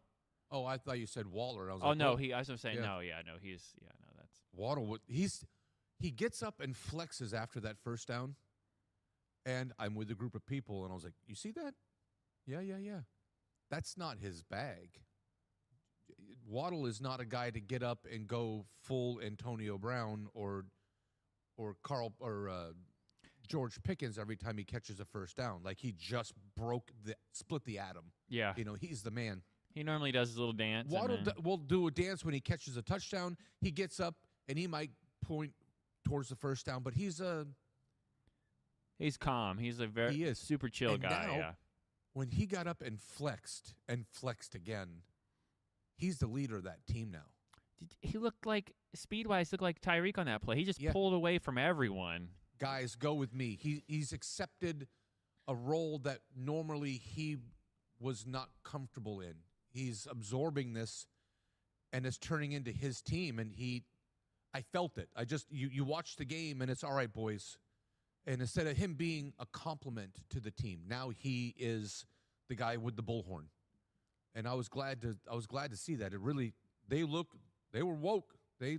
Oh, I thought you said Waller. I was Oh like, no, oh. I was saying Yeah. no. Yeah, no, that's. Waddle. He gets up and flexes after that first down, and I'm with a group of people, and I was like, "You see that? Yeah. That's not his bag. Waddle is not a guy to get up and go full Antonio Brown or George Pickens every time he catches a first down. Like he just split the atom. Yeah. He's the man. He normally does his little dance. Waddle will do a dance when he catches a touchdown. He gets up and he might point towards the first down, but he's calm. He's a He is. super chill And guy. now, Yeah. when he got up and flexed again, he's the leader of that team now. He looked like speed-wise, looked like Tyreek on that play. He just Yeah. pulled away from everyone. Guys, go with me. He's accepted a role that normally he was not comfortable in. He's absorbing this, and it's turning into his team. And I felt it. You watch the game, and it's all right, boys. And instead of him being a compliment to the team, now he is the guy with the bullhorn. And I was glad to see that. It really they were woke. They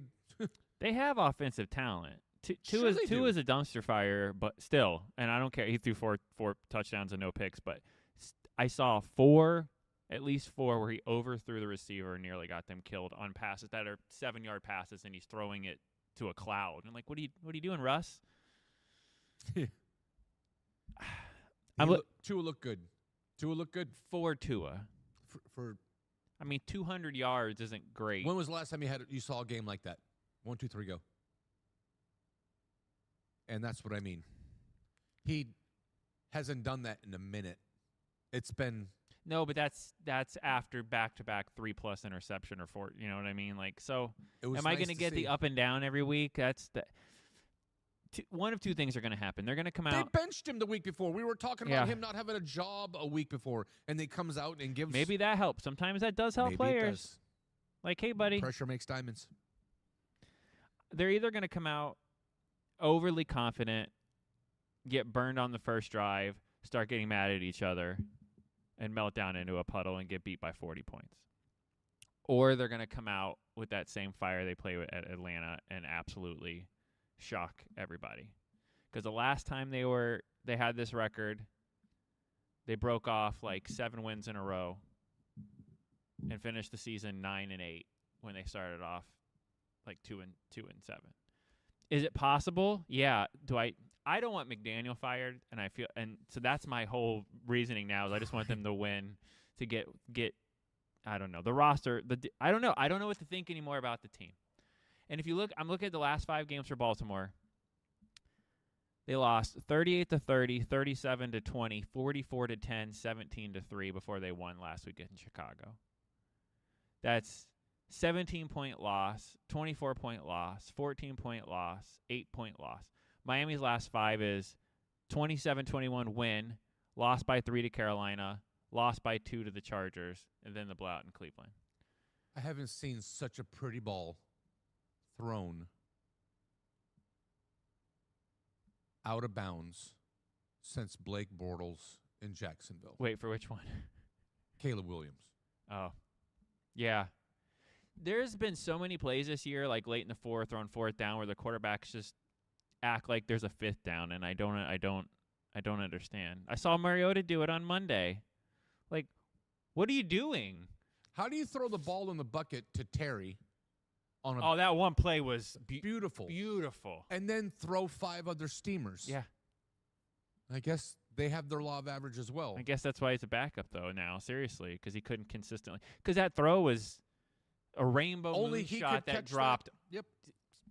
have offensive talent. Two Sure they do. is a dumpster fire, but still, and I don't care. He threw four touchdowns and no picks, but I saw at least four, where he overthrew the receiver and nearly got them killed on passes that are 7-yard passes, and he's throwing it to a cloud. And I'm like, what are you doing, Russ? Tua looked good. Tua looked good For Tua. for. I mean, 200 yards isn't great. When was the last time you saw a game like that? 1, 2, 3, go. And that's what I mean. He hasn't done that in a minute. It's been No, but that's after back-to-back 3+ interception or 4. You know what I mean? Like, so it was am I nice going to get see. the up and down every week? That's one of two things are going to happen. They're going to come They out. benched him the week before. We were talking Yeah. about him not having a job a week before, and he comes out and gives. Maybe that helps. Sometimes that does help Maybe it players. does. Like, hey, buddy. Pressure makes diamonds. They're either going to come out overly confident, get burned on the first drive, start getting mad at each other, and melt down into a puddle and get beat by 40 points. Or they're going to come out with that same fire they play with at Atlanta and absolutely shock everybody. Because the last time they had this record, they broke off like 7 wins in a row and finished the season 9-8 when they started off like 2-7. Is it possible? Yeah. I don't want McDaniel fired, and so that's my whole reasoning now. Is I just want them to win to get I don't know, the roster. I don't know. I don't know what to think anymore about the team. And if you look, I'm looking at the last 5 games for Baltimore. They lost 38-30, 37-20, 44-10, 17-3 before they won last week in Chicago. That's 17-point loss, 24-point loss, 14-point loss, 8-point loss. Miami's last 5 is 27-21 win, lost by 3 to Carolina, lost by 2 to the Chargers, and then the blowout in Cleveland. I haven't seen such a pretty ball thrown out of bounds since Blake Bortles in Jacksonville. Wait, for which one? Caleb Williams. Oh, yeah. There's been so many plays this year, like late in the fourth or on 4th down, where the quarterbacks just act like there's a 5th down, and I don't understand. I saw Mariota do it on Monday. Like, what are you doing? How do you throw the ball in the bucket to Terry on a Oh, that one play was beautiful, beautiful. and then throw 5 other steamers? Yeah. I guess they have their law of average as well. I guess that's why he's a backup, though, now, seriously, because he couldn't consistently. Because that throw was a rainbow Only moon he shot could that catch dropped Yep.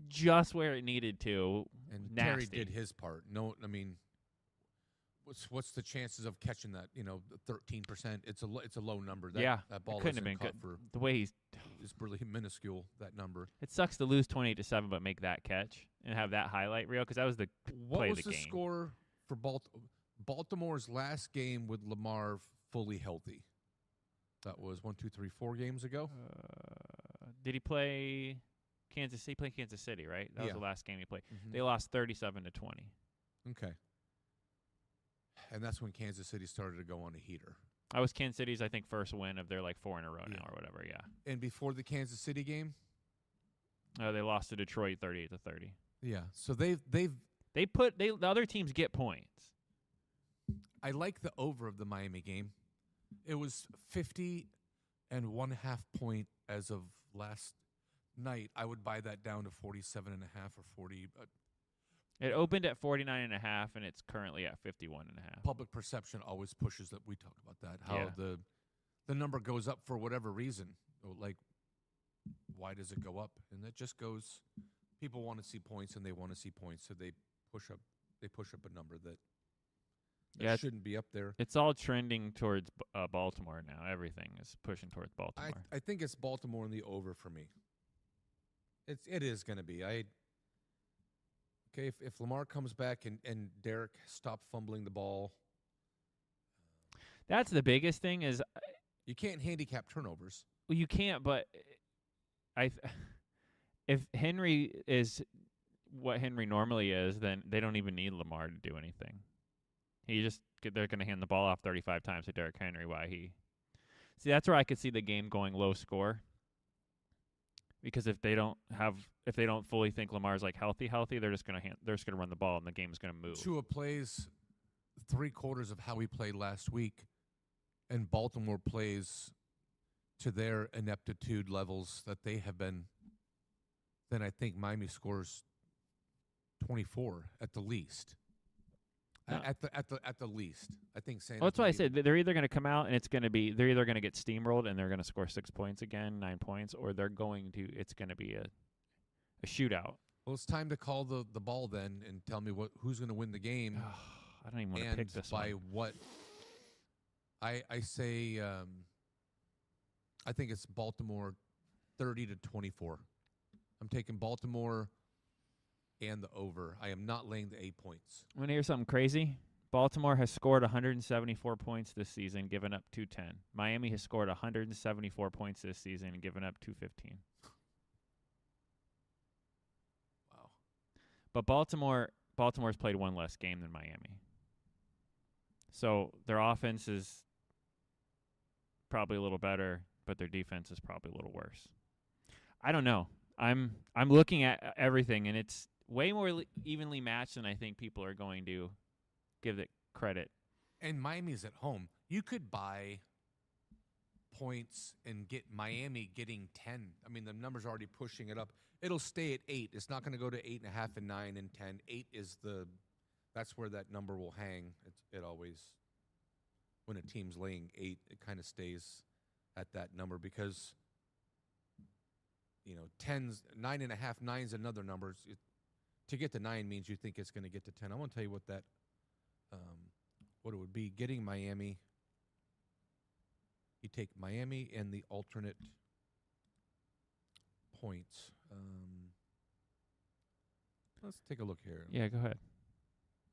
just where it needed to. And nasty. Terry did his part. No, I mean, what's the chances of catching that? 13%. It's a low number. That ball couldn't have isn't been caught good. for. The way he's, It's really minuscule, that number. it sucks to lose 28-7, but make that catch and have that highlight reel because that was the What play was of the the game. score for Baltimore's last game with Lamar fully healthy? That was 4 games ago. Did he play Kansas City? He played Kansas City, right? That was Yeah. the last game he played. Mhm. They lost 37-20. Okay. And that's when Kansas City started to go on a heater. That was Kansas City's, I think, first win of their 4 in a row Yeah. now or whatever. Yeah. And before the Kansas City game, They lost to Detroit 38-30. yeah. So they've The other teams get points. I like the over of the Miami game. It was 50.5 point as of last night. I would buy that down to 47.5 or 40. It opened at 49.5 and it's currently at 51.5. Public perception always pushes that. We talk about that. How Yeah. the number goes up for whatever reason. Like, why does it go up? And it just goes. People want to see points, and they want to see points, so they push up a number that shouldn't be up there. It's all trending towards Baltimore now. Everything is pushing towards Baltimore. I think it's Baltimore in the over for me. It is going to be. If Lamar comes back and Derek stopped fumbling the ball. That's the biggest thing is You can't handicap turnovers. well, you can't, but if Henry is what Henry normally is, then they don't even need Lamar to do anything. They're going to hand the ball off 35 times to Derrick Henry. See, that's where I could see the game going low score. Because if they don't fully think Lamar's healthy, they're just going to run the ball and the game is going to move. Tua plays 3/4 of how he played last week, and Baltimore plays to their ineptitude levels that they have been. Then I think Miami scores 24 at the least. No. At the least, I think. Well, that's why I said they're either going to come out and they're either going to get steamrolled and they're going to score 6 points again, 9 points, or it's going to be a shootout. Well, it's time to call the ball then and tell me who's going to win the game. I don't even want to pick this by one. what? I say I think it's Baltimore 30-24. I'm taking Baltimore and the over. I am not laying the 8 points. Want to hear something crazy? Baltimore has scored 174 points this season, given up 210. Miami has scored 174 points this season and given up 215. Wow. But Baltimore's played one less game than Miami. So their offense is probably a little better, but their defense is probably a little worse. I don't know. I'm looking at everything, and it's way more evenly matched than I think people are going to give it credit. And Miami's at home. You could buy points and get Miami getting 10. I mean, the number's already pushing it up. It'll stay at 8. It's not going to go to 8.5 and 9 and 10. 8 is that's where that number will hang. It always, when a team's laying 8, it kind of stays at that number because 10's 9.5, 9's another number. To get to 9 means you think it's going to get to 10. I want to tell you what what it would be. Getting Miami, you take Miami and the alternate points. Let's take a look here. Yeah, go ahead.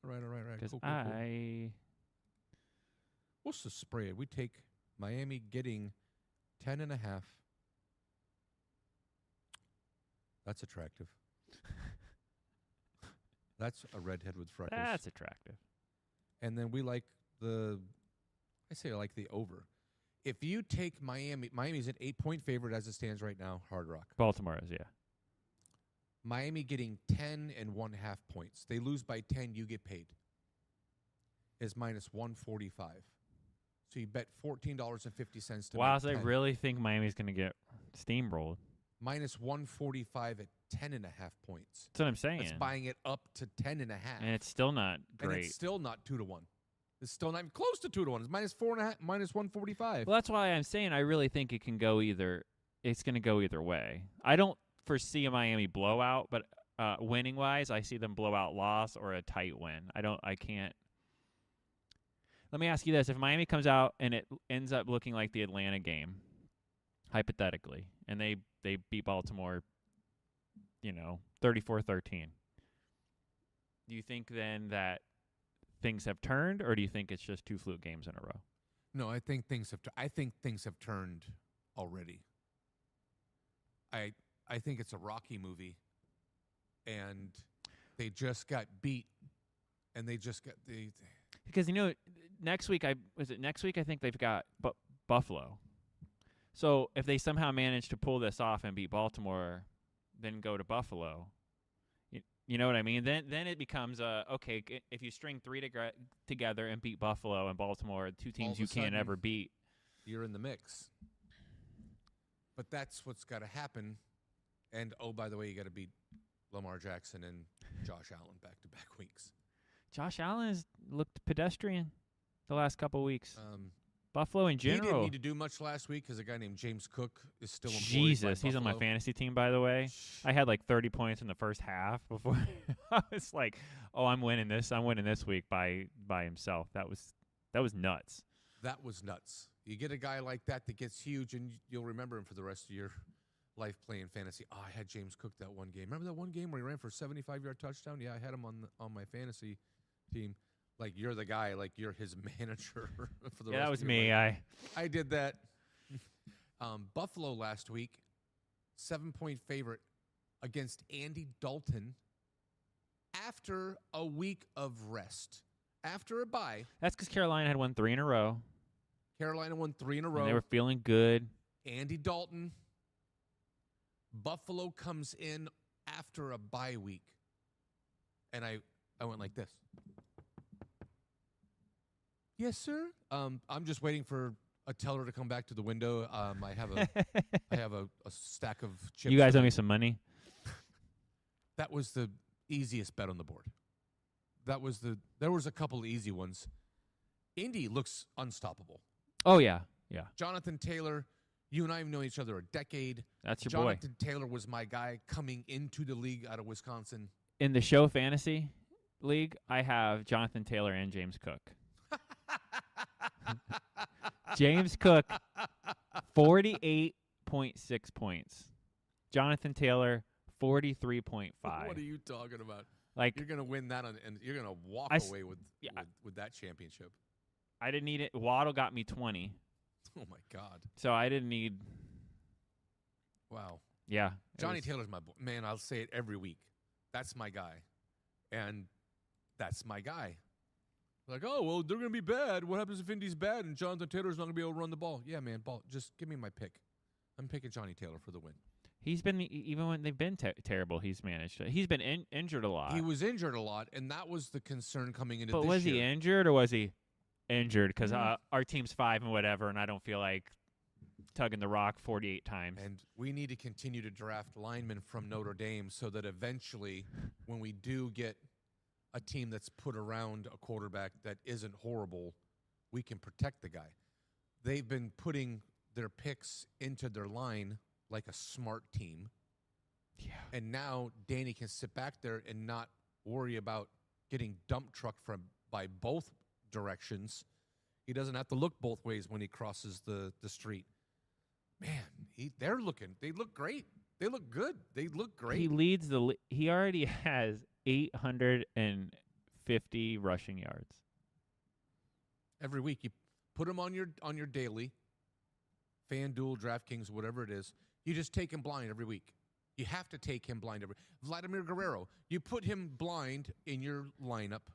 All right. Because Cool. What's the spread? We take Miami getting 10.5. That's attractive. That's a redhead with freckles. That's attractive. And then we like I like the over. If you take Miami's an 8-point favorite as it stands right now, Hard Rock. Baltimore is, yeah. Miami getting 10.5 points. They lose by 10, you get paid. Is minus 145. So you bet $14.50 to Wow, make so I 10. really think Miami's going to get steamrolled. Minus 145 at 10.5 points. That's what I'm saying. That's buying it up to 10.5. And it's still not great. And it's still not 2-1. It's still not even close to 2-1. It's minus 4.5, minus 145. Well, that's why I'm saying I really think it can go either. It's going to go either way. I don't foresee a Miami blowout, but winning wise, I see them blowout loss or a tight win. I can't. Let me ask you this: if Miami comes out and it ends up looking like the Atlanta game, hypothetically, and they beat Baltimore, 34-13, do you think then that things have turned, or do you think it's just 2 fluke games in a row? No, I think things have turned already. I think it's a Rocky movie, and they just got beat, and they just got because next week I think they've got Buffalo. So if they somehow manage to pull this off and beat Baltimore, then go to Buffalo, you know what I mean? Then it becomes okay. If you string 3 together and beat Buffalo and Baltimore, 2 teams you can't ever beat, you're in the mix. But that's what's got to happen. And oh, by the way, you got to beat Lamar Jackson and Josh Allen back-to-back weeks. Josh Allen has looked pedestrian the last couple weeks. Buffalo in general. He didn't need to do much last week because a guy named James Cook is still employed Jesus, by he's on my Buffalo. fantasy team, by the way. I had like 30 points in the first half before. I was like, oh, I'm winning this week by himself. That was nuts. That was nuts. You get a guy like that gets huge, and you'll remember him for the rest of your life playing fantasy. Oh, I had James Cook that one game. Remember that one game where he ran for a 75-yard touchdown? Yeah, I had him on my fantasy team. Like, you're the guy. Like, you're his manager for the rest of your life. Yeah, that was me. I did that. Buffalo last week, 7-point favorite against Andy Dalton after a week of rest. After a bye. That's because Carolina had won 3 in a row. Carolina won 3 in a row. And they were feeling good. Andy Dalton. Buffalo comes in after a bye week. And I went like this. Yes, sir. I'm just waiting for a teller to come back to the window. I have a stack of chips. You guys owe me some money. That was the easiest bet on the board. There was a couple of easy ones. Indy looks unstoppable. Oh yeah. Jonathan Taylor, you and I have known each other a decade. That's your Jonathan boy. Taylor was my guy coming into the league out of Wisconsin. In the show fantasy league, I have Jonathan Taylor and James Cook. James Cook, 48.6 points. Jonathan Taylor, 43.5. What are you talking about? Like, you're gonna win that, and you're gonna walk away with that championship. I didn't need it. Waddle got me 20. Oh my God! So I didn't need. Wow. Yeah. Johnny Taylor's my boy. Man, I'll say it every week. That's my guy, and that's my guy. Like, oh, well, they're going to be bad. What happens if Indy's bad and Jonathan Taylor's not going to be able to run the ball? Yeah, man, just give me my pick. I'm picking Johnny Taylor for the win. He's been, even when they've been terrible, he's managed. He's been injured a lot. He was injured a lot, and that was the concern coming into this year. But was he injured or was he injured? Because our team's 5 and whatever, and I don't feel like tugging the rock 48 times. And we need to continue to draft linemen from Notre Dame so that eventually when we do get a team that's put around a quarterback that isn't horrible, we can protect the guy. They've been putting their picks into their line like a smart team. Yeah. And now Danny can sit back there and not worry about getting dump trucked by both directions. He doesn't have to look both ways when he crosses the street. Man, they look great. They look good. They look great. He leads he already has 850 rushing yards. Every week you put him on your daily, FanDuel, DraftKings, whatever it is. You just take him blind every week. You have to take him blind Vladimir Guerrero, you put him blind in your lineup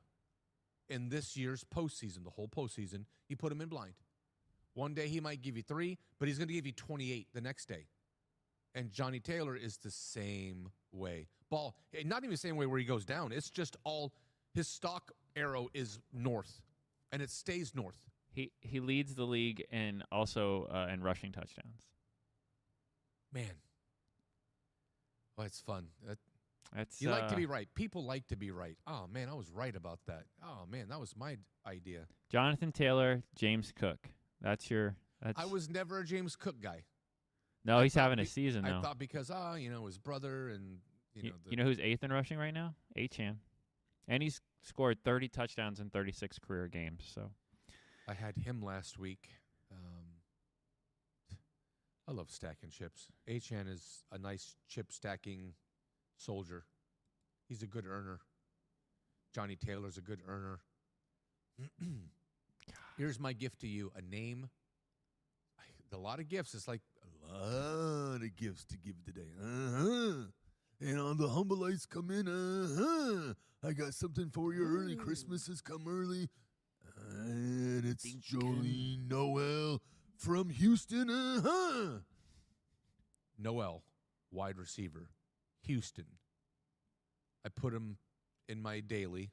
in this year's postseason, the whole postseason, you put him in blind. One day he might give you 3, but he's going to give you 28 the next day. And Johnny Taylor is the same way. Ball, not even the same way where he goes down. It's just all his stock arrow is north, and it stays north. He leads the league in also in rushing touchdowns. Man, well, it's fun. You like to be right. People like to be right. Oh man, I was right about that. Oh man, that was my idea. Jonathan Taylor, James Cook. I was never a James Cook guy. No, he's having a season though. I thought because his brother and You know who's 8th in rushing right now? Achane. And he's scored 30 touchdowns in 36 career games. So I had him last week. I love stacking chips. Achane is a nice chip stacking soldier. He's a good earner. Johnny Taylor's a good earner. Here's my gift to you: a name. A lot of gifts. It's like a lot of gifts to give today. And on the humble lights come in. I got something for you early. Christmas has come early. And it's Jolene Noel from Houston. Noel, wide receiver, Houston. I put him in my daily.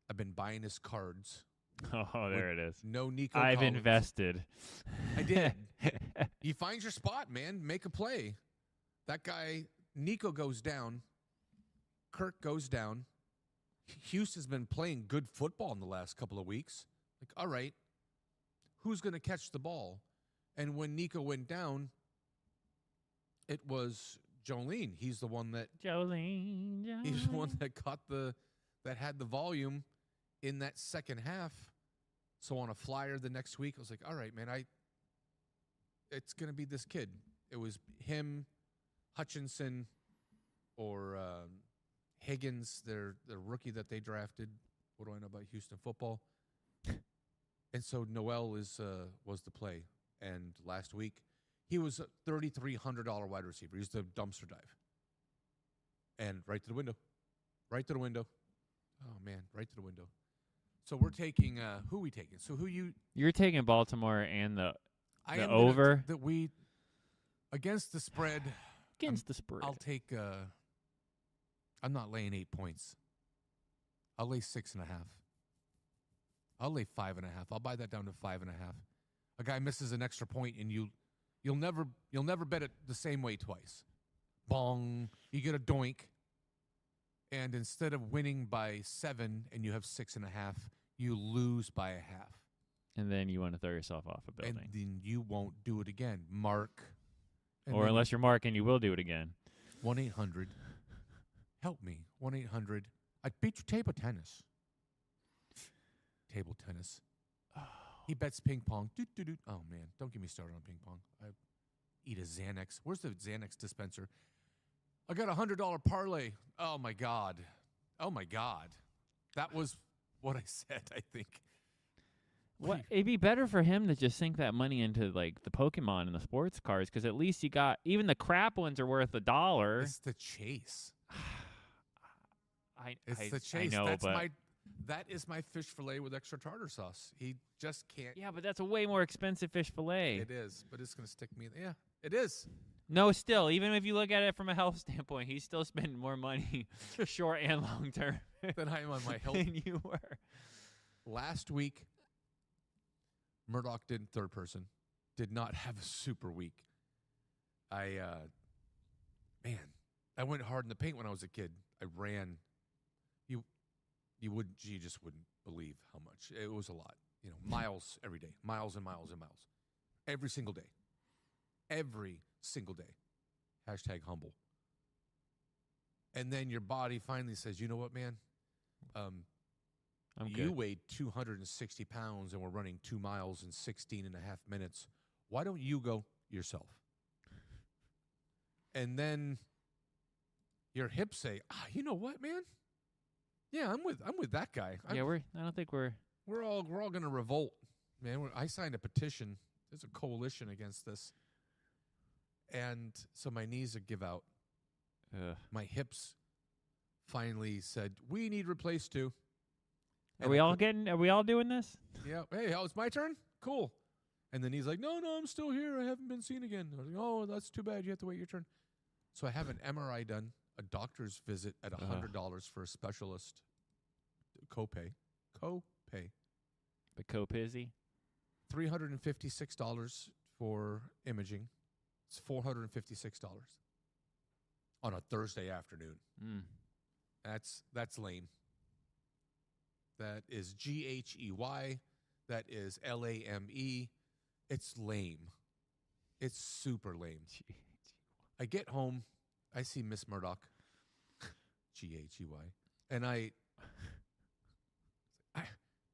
I've been buying his cards. Oh, there it is. No Nico I've Collins. invested. I did. He finds your spot, man. Make a play. That guy, Nico goes down. Kirk goes down. Houston's been playing good football in the last couple of weeks. Like, all right, who's going to catch the ball? And when Nico went down, it was Jolene. He's the one that He's the one that that had the volume in that second half. So on a flyer the next week, I was like, all right, man, it's going to be this kid. It was him, Hutchinson, or Higgins, the rookie that they drafted. What do I know about Houston football? And so Noel was the play. And last week, he was a $3,300 wide receiver. He's the dumpster dive. And right to the window. Right to the window. Oh, man, right to the window. So we're taking who are we taking? So You're taking Baltimore and the am over. That we against the spread. Against the spread. I'll take I'm not laying 8 points. I'll lay 6.5. I'll lay 5.5. I'll buy that down to 5.5. A guy misses an extra point and you'll never bet it the same way twice. Bong. You get a doink. And instead of winning by 7 and you have 6.5, you lose by 0.5. And then you want to throw yourself off a building. And then you won't do it again. Mark. Or unless you're marking, you will do it again. 1-800. Help me. 1-800. I beat you table tennis. Table tennis. He bets ping pong. Doot. Oh, man. Don't get me started on ping pong. I eat a Xanax. Where's the Xanax dispenser? I got a $100 parlay. Oh, my God. That was what I said, I think. What? It'd be better for him to just sink that money into, like, the Pokemon and the sports cards, because at least you got, even the crap ones are worth $1. It's the chase. I the chase. I know, that is my fish fillet with extra tartar sauce. He just can't. Yeah, but that's a way more expensive fish fillet. It is, but it's going to stick me. Yeah, it is. No, still, even if you look at it from a health standpoint, he's still spending more money short and long term than I am on my health. than you were. Last week, Murdock did third person. Did not have a super week. I went hard in the paint when I was a kid. I ran. You just wouldn't believe how much. It was a lot. Miles every day. Miles and miles and miles. Every single day. Every single day. Hashtag humble. And then your body finally says, you know what, man? You weighed 260 pounds and we're running 2 miles in 16 and a half minutes. Why don't you go yourself? And then your hips say, you know what, man? Yeah, I'm with that guy. I don't think we're all going to revolt, man. I signed a petition. There's a coalition against this. And so my knees would give out. My hips finally said, we need replaced too. Are we all doing this? Yeah. Hey, it's my turn? Cool. And then he's like, no, I'm still here. I haven't been seen again. I was like, oh, that's too bad. You have to wait your turn. So I have an MRI done, a doctor's visit at $100 for a specialist. Copay. The copizzy? $356 for imaging. It's $456 on a Thursday afternoon. That's lame. That is GHEY. That is LAME. It's lame. It's super lame. I get home. I see Miss Murdock. Ghey. And I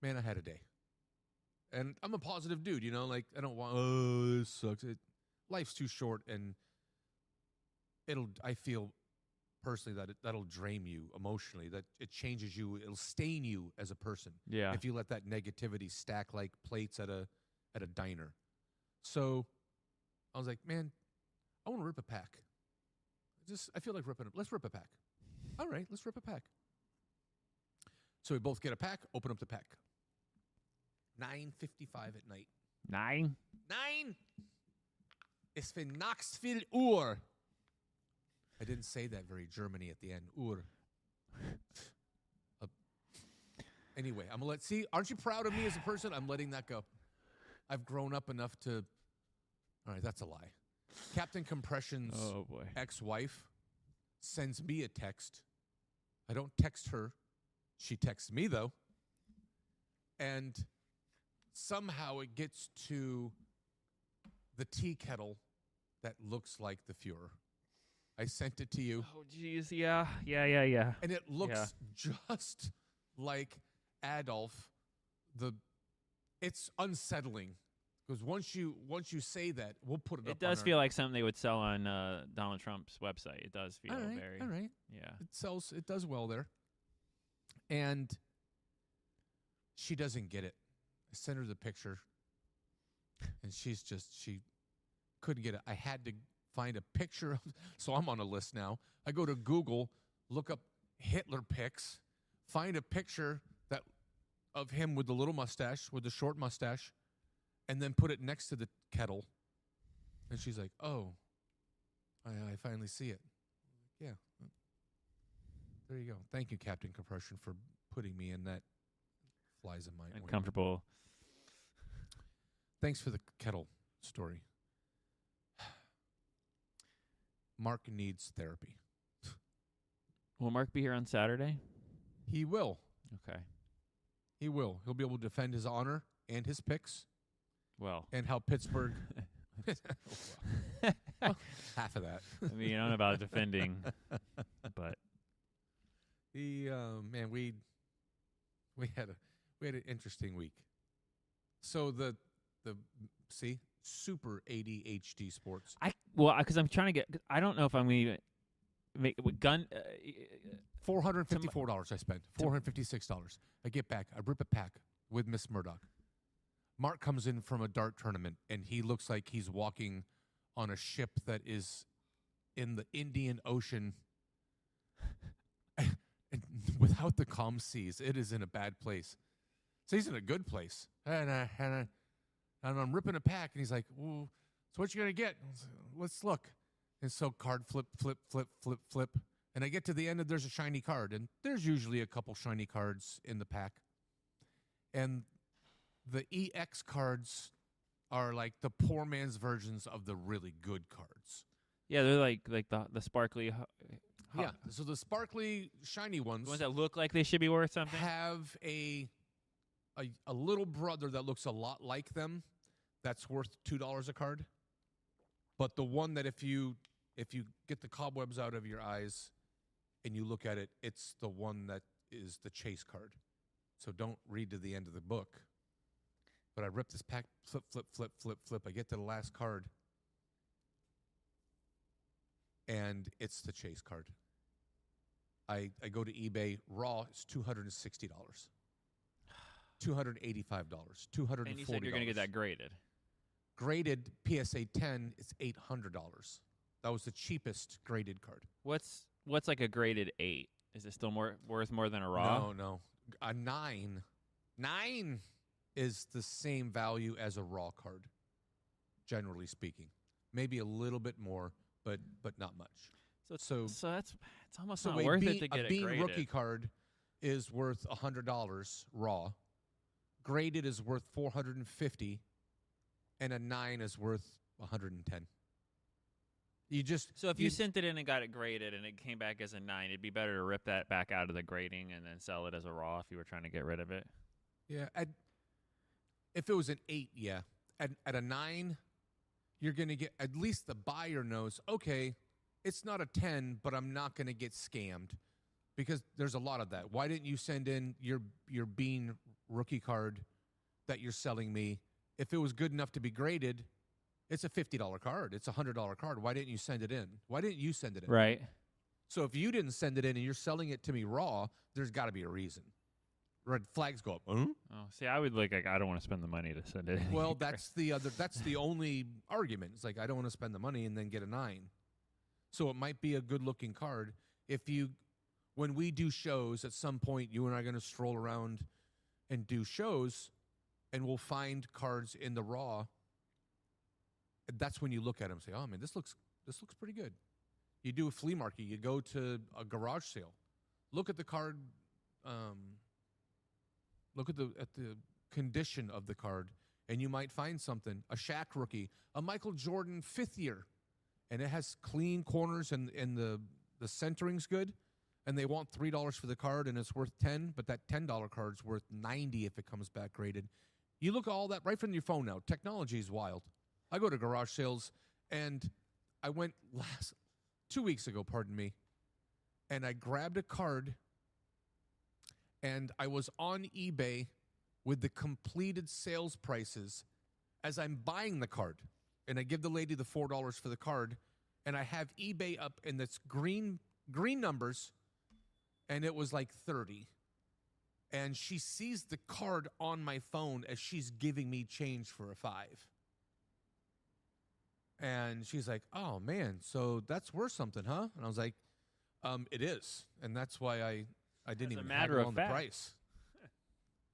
had a day. And I'm a positive dude, you know, like I don't want, oh, this sucks. Life's too short, and I feel personally that that'll drain you emotionally, that it changes you, it'll stain you as a person. Yeah. If you let that negativity stack like plates at a diner. So I was like, man, I want to rip a pack. I feel like ripping it. Let's rip a pack. All right, let's rip a pack. So we both get a pack, open up the pack. 9:55 at night. 9? 9! Es für Knoxville Uhr. I didn't say that very Germany at the end. Uhr. Anyway, I'm going to see, aren't you proud of me as a person? I'm letting that go. I've grown up enough to, all right, that's a lie. Captain Compression's ex-wife sends me a text. I don't text her. She texts me, though. And somehow it gets to the tea kettle that looks like the Fuhrer. I sent it to you. Oh, jeez. Yeah. And it looks just like Adolf. It's unsettling. Because once you say that, we'll put it up. It does feel like something they would sell on Donald Trump's website. It does feel very. All right. Yeah. It does well there. And she doesn't get it. I sent her the picture, and she couldn't get it. I had to find a picture of, so I'm on a list now. I go to Google, look up Hitler pics, find a picture of him with the little mustache, with the short mustache, and then put it next to the kettle. And she's like, oh, I finally see it. Yeah. There you go. Thank you, Captain Compression, for putting me in that flies in my uncomfortable. Thanks for the kettle story. Mark needs therapy. Will Mark be here on Saturday? He will. Okay. He will. He'll be able to defend his honor and his picks. Well. And how Pittsburgh. Well, half of that. I mean, I don't know about defending, but. We had an interesting week. So the super ADHD sports. Because I'm trying to get. I don't know if I'm going to make gun. $454 I spent. $456. I get back. I rip a pack with Miss Murdock. Mark comes in from a dart tournament, and he looks like he's walking on a ship that is in the Indian Ocean. And without the calm seas, it is in a bad place. So he's in a good place. And I'm ripping a pack, and he's like, "Ooh, so what you going to get? Let's look." And so card flip. And I get to the end, and there's a shiny card. And there's usually a couple shiny cards in the pack. And the EX cards are like the poor man's versions of the really good cards. Yeah, they're like the sparkly. Yeah, so the sparkly, shiny ones. The ones that look like they should be worth something? Have a little brother that looks a lot like them that's worth $2 a card. But the one that if you get the cobwebs out of your eyes and you look at it, it's the one that is the chase card. So don't read to the end of the book. But I rip this pack, flip. I get to the last card. And it's the chase card. I go to eBay. Raw is $260. $285. $240. And you said you're going to get that graded. Graded PSA 10 is $800. That was the cheapest graded card. What's like a graded 8? Is it still worth more than a raw? No. A 9. 9 is the same value as a raw card, generally speaking. Maybe a little bit more, but not much. So it's almost not worth it to get it graded. A Bean rookie card is worth $100 raw. Graded is worth $450, and a 9 is worth $110. So if you sent it in and got it graded and it came back as a 9, it'd be better to rip that back out of the grading and then sell it as a raw if you were trying to get rid of it. Yeah, if it was an 8, yeah. At a 9, you're going to get, at least the buyer knows, okay, it's not a 10, but I'm not going to get scammed. because there's a lot of that. Why didn't you send in your Bean rookie card that you're selling me? If it was good enough to be graded, it's a $50 card. It's a $100 card. Why didn't you send it in? Why didn't you send it in? Right. So if you didn't send it in and you're selling it to me raw, there's got to be a reason. Red flags go up. Huh? Oh, see, I would like I don't want to spend the money to send it in. Well, either. that's the only argument. It's like I don't want to spend the money and then get a 9. So it might be a good-looking card. When we do shows, at some point, you and I are going to stroll around and do shows, and we'll find cards in the raw. That's when you look at them and say, "Oh man, this looks pretty good." You do a flea market. You go to a garage sale. Look at the card. Look at the condition of the card, and you might find something. A Shaq rookie, a Michael Jordan 5th year, and it has clean corners and the centering's good, and they want $3 for the card, and it's worth $10, but that $10 card's worth $90 if it comes back graded. You look at all that right from your phone now. Technology is wild. I go to garage sales, and I went 2 weeks ago, pardon me, and I grabbed a card, and I was on eBay with the completed sales prices as I'm buying the card. And I give the lady the $4 for the card, and I have eBay up in this green numbers, and it was like 30. And she sees the card on my phone as she's giving me change for a 5. And she's like, "Oh man, so that's worth something, huh?" And I was like, "It is," and that's why I didn't even haggle on the price.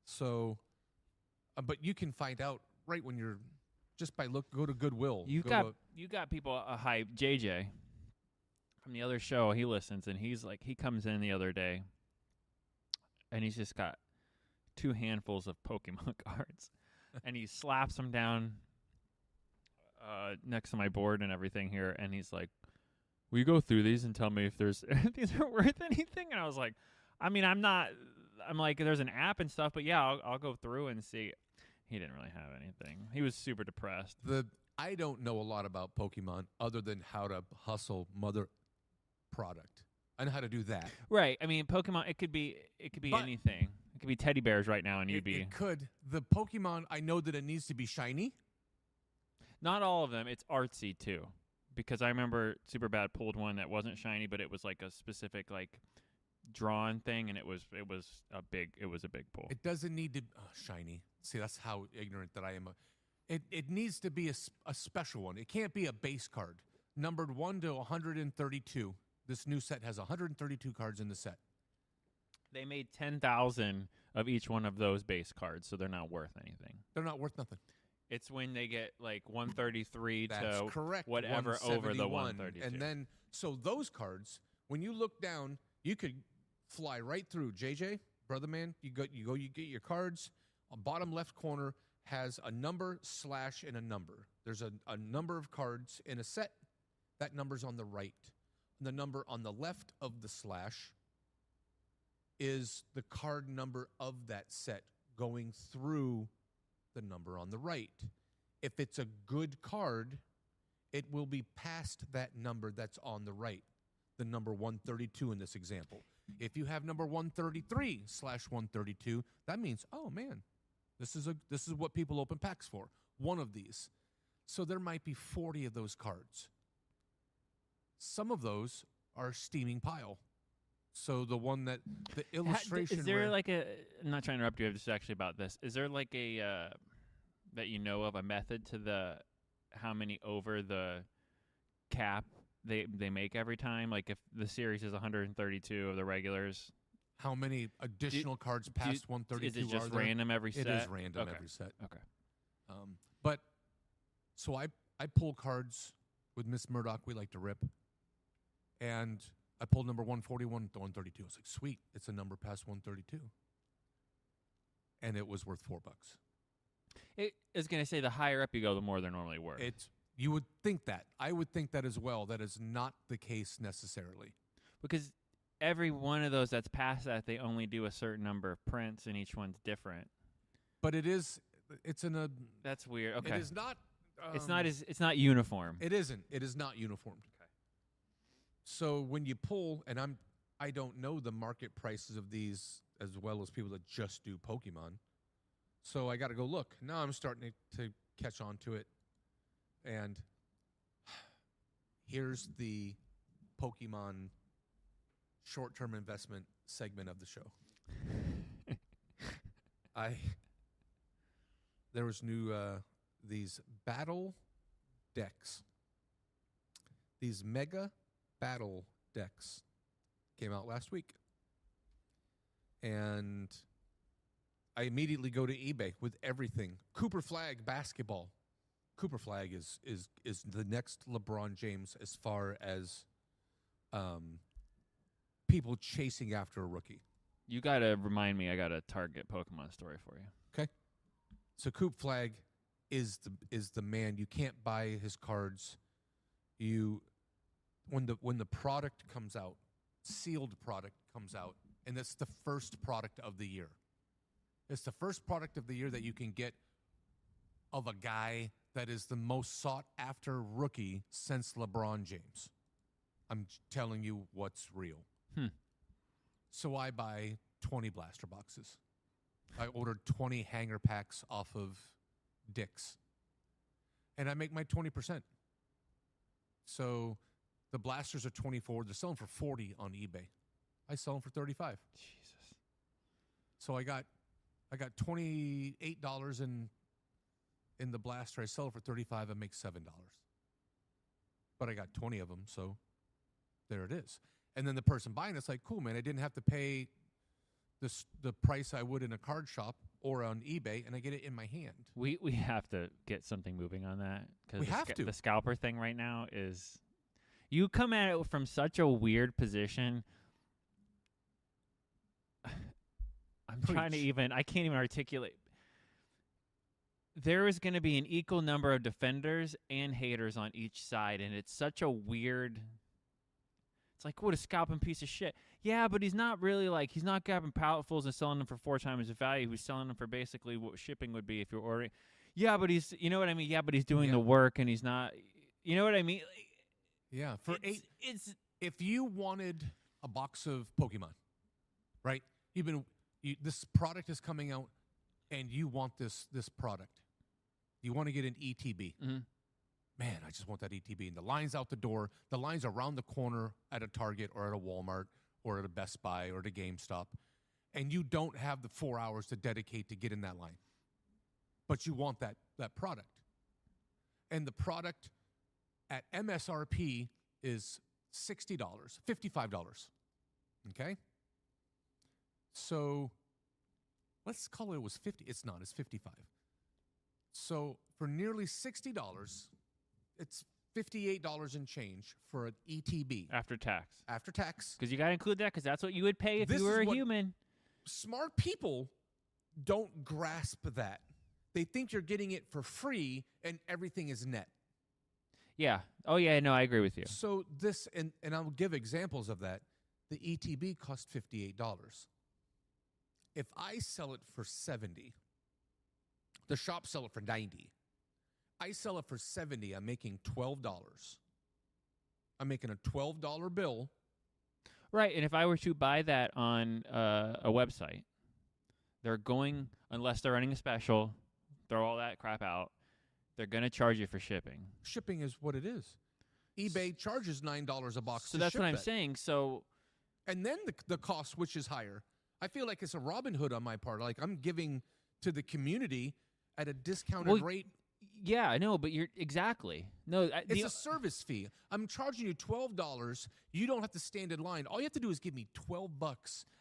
So, but you can find out right when you're just by go to Goodwill. You got people hype. JJ from the other show, he listens, and he comes in the other day, and he's just got 2 handfuls of Pokemon cards, and he slaps them down next to my board and everything here, and he's like, "Will you go through these and tell me if these are worth anything?" And I was like, I'm like, there's an app and stuff, but yeah, I'll go through and see. He didn't really have anything. He was super depressed. I don't know a lot about Pokemon other than how to hustle mother product. I know how to do that. Right. I mean, Pokemon, it could be anything. It could be teddy bears right now, and you'd be. It could. The Pokemon, I know that it needs to be shiny. Not all of them. It's artsy too, because I remember Superbad pulled one that wasn't shiny, but it was like a specific drawn thing, and it was a big pull. It doesn't need to shiny. See, that's how ignorant that I am. It needs to be a special one. It can't be a base card. Numbered 1 to 132. This new set has 132 cards in the set. They made 10,000 of each one of those base cards, so they're not worth anything. They're not worth nothing. It's when they get 133 That's to correct. whatever over the 132. And then, so those cards, when you look down, you could fly right through. JJ, brother man, you get your cards. On bottom left corner has a number / and a number. There's a number of cards in a set. That number's on the right. The number on the left of the / is the card number of that set going through the number on the right. If it's a good card, it will be past that number that's on the right, the number 132 in this example. If you have number 133 / 132, that means, oh man, this is what people open packs for. One of these. So there might be 40 of those cards. Some of those are a steaming pile. So the one that the illustration. Is there I'm not trying to interrupt you. I'm just actually about this. Is there a that you know of a method to how many over the cap they make every time? Like if the series is 132 of the regulars, how many additional cards past 132 is it just are there? random every set? It is random every set. Okay. But so I pull cards with Miss Murdock. We like to rip, and I pulled number 141 to 132. I was like, sweet, it's a number past 132, and it was worth $4. I was going to say the higher up you go, the more they're normally worth. You would think that. I would think that as well. That is not the case necessarily. Because every one of those that's past that, they only do a certain number of prints, and each one's different. But it's in a. That's weird. Okay. It is not. It's not uniform. It isn't. It is not uniformed. Okay. So when you pull, and I don't know the market prices of these as well as people that just do Pokemon. So I got to go look. Now I'm starting to catch on to it. And here's the Pokemon short-term investment segment of the show. There was new these battle decks. These mega battle decks came out last week. And I immediately go to eBay with everything. Cooper Flag basketball. Cooper Flag is the next LeBron James as far as people chasing after a rookie. You got to remind me, I got a Target Pokemon story for you. Okay. So Coop Flag is the man. You can't buy his cards. When the product comes out, sealed product comes out, and that's the first product of the year. It's the first product of the year that you can get of a guy that is the most sought after rookie since LeBron James. I'm telling you what's real. So I buy 20 blaster boxes. I ordered 20 hanger packs off of Dick's. And I make my 20%. So the blasters are 24. They're selling for 40 on eBay. I sell them for 35. Jesus. So I got $28 in the blaster. I sell it for 35 and make $7. But I got 20 of them, so there it is. And then the person buying it's like, cool, man, I didn't have to pay the price I would in a card shop or on eBay, and I get it in my hand. We have to get something moving on that. We have to. The scalper thing right now is... You come at it from such a weird position. I can't even articulate. There is going to be an equal number of defenders and haters on each side, and it's such a weird... It's like, what a scalping piece of shit. Yeah, but he's not really he's not grabbing palletfuls and selling them for 4 times the value. He's selling them for basically what shipping would be if you're ordering. Yeah, but he's, you know what I mean? Yeah, but he's doing the work and he's not, you know what I mean? Yeah, for if you wanted a box of Pokemon, right? This product is coming out and you want this product. You want to get an ETB. Mm-hmm. Man, I just want that ETB. And the line's out the door. The line's around the corner at a Target or at a Walmart or at a Best Buy or at a GameStop. And you don't have the 4 hours to dedicate to get in that line. But you want that product. And the product at MSRP is $60, $55. Okay? So let's call it was 50. It's not. It's 55. So for nearly $60, it's $58 and change for an ETB. After tax. After tax. Because you got to include that because that's what you would pay if you were a human. Smart people don't grasp that. They think you're getting it for free and everything is net. Yeah. Oh, yeah. No, I agree with you. So this, and I'll give examples of that. The ETB cost $58. If I sell it for $70, the shop sell it for $90. I sell it for $70. I'm making $12. I'm making a $12 bill. Right, and if I were to buy that on a website, they're going, unless they're running a special, throw all that crap out, they're going to charge you for shipping. Shipping is what it is. eBay charges $9 a box so to that's ship what I'm that. saying. So, and then the cost, which is higher. I feel like it's a Robin Hood on my part. Like I'm giving to the community at a discounted rate. Yeah, I know, but you're exactly. No, it's a service fee. I'm charging you $12. You don't have to stand in line. All you have to do is give me $12,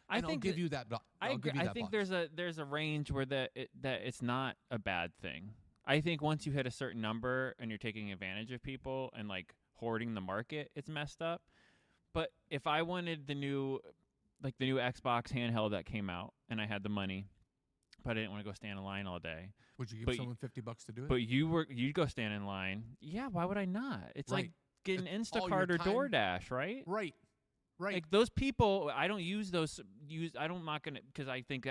and I'll give you that. I think box. there's a range where that it's not a bad thing. I think once you hit a certain number and you're taking advantage of people and like hoarding the market, it's messed up. But if I wanted the new Xbox handheld that came out and I had the money, but I didn't want to go stand in line all day. Would you give someone $50 to do it? But you'd go stand in line. Yeah, why would I not? It's like getting Instacart or DoorDash, right? Right. Like those people, I don't use those. I'm not gonna because I think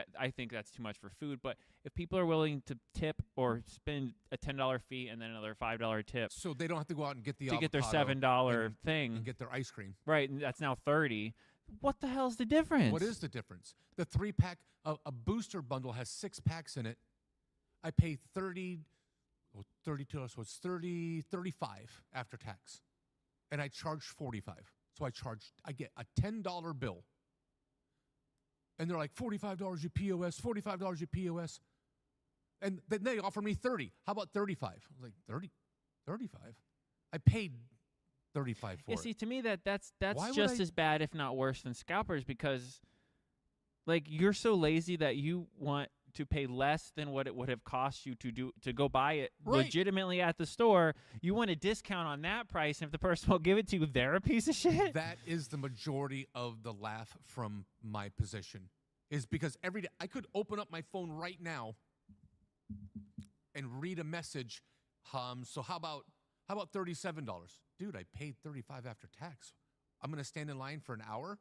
that's too much for food. But if people are willing to tip or spend a $10 fee and then another $5 tip, so they don't have to go out and get the to get their $7 thing and get their ice cream, right? And that's now $30. What the hell's the difference? What is the difference? The 3-pack, a booster bundle has 6 packs in it. I pay 32, so it's 35 after tax. And I charge 45. So I get a $10 bill. And they're like, $45 your POS, $45 your POS. And then they offer me 30. How about 35? I was like, 35? I paid 35 for it. See, to me that's Why just as bad, if not worse, than scalpers, because like you're so lazy that you want to pay less than what it would have cost you to go buy it legitimately at the store. You want a discount on that price, and if the person will give it to you, they're a piece of shit. That is the majority of the laugh from my position, is because every day I could open up my phone right now and read a message. So how about $37? Dude, I paid 35 after tax. I'm going to stand in line for an hour.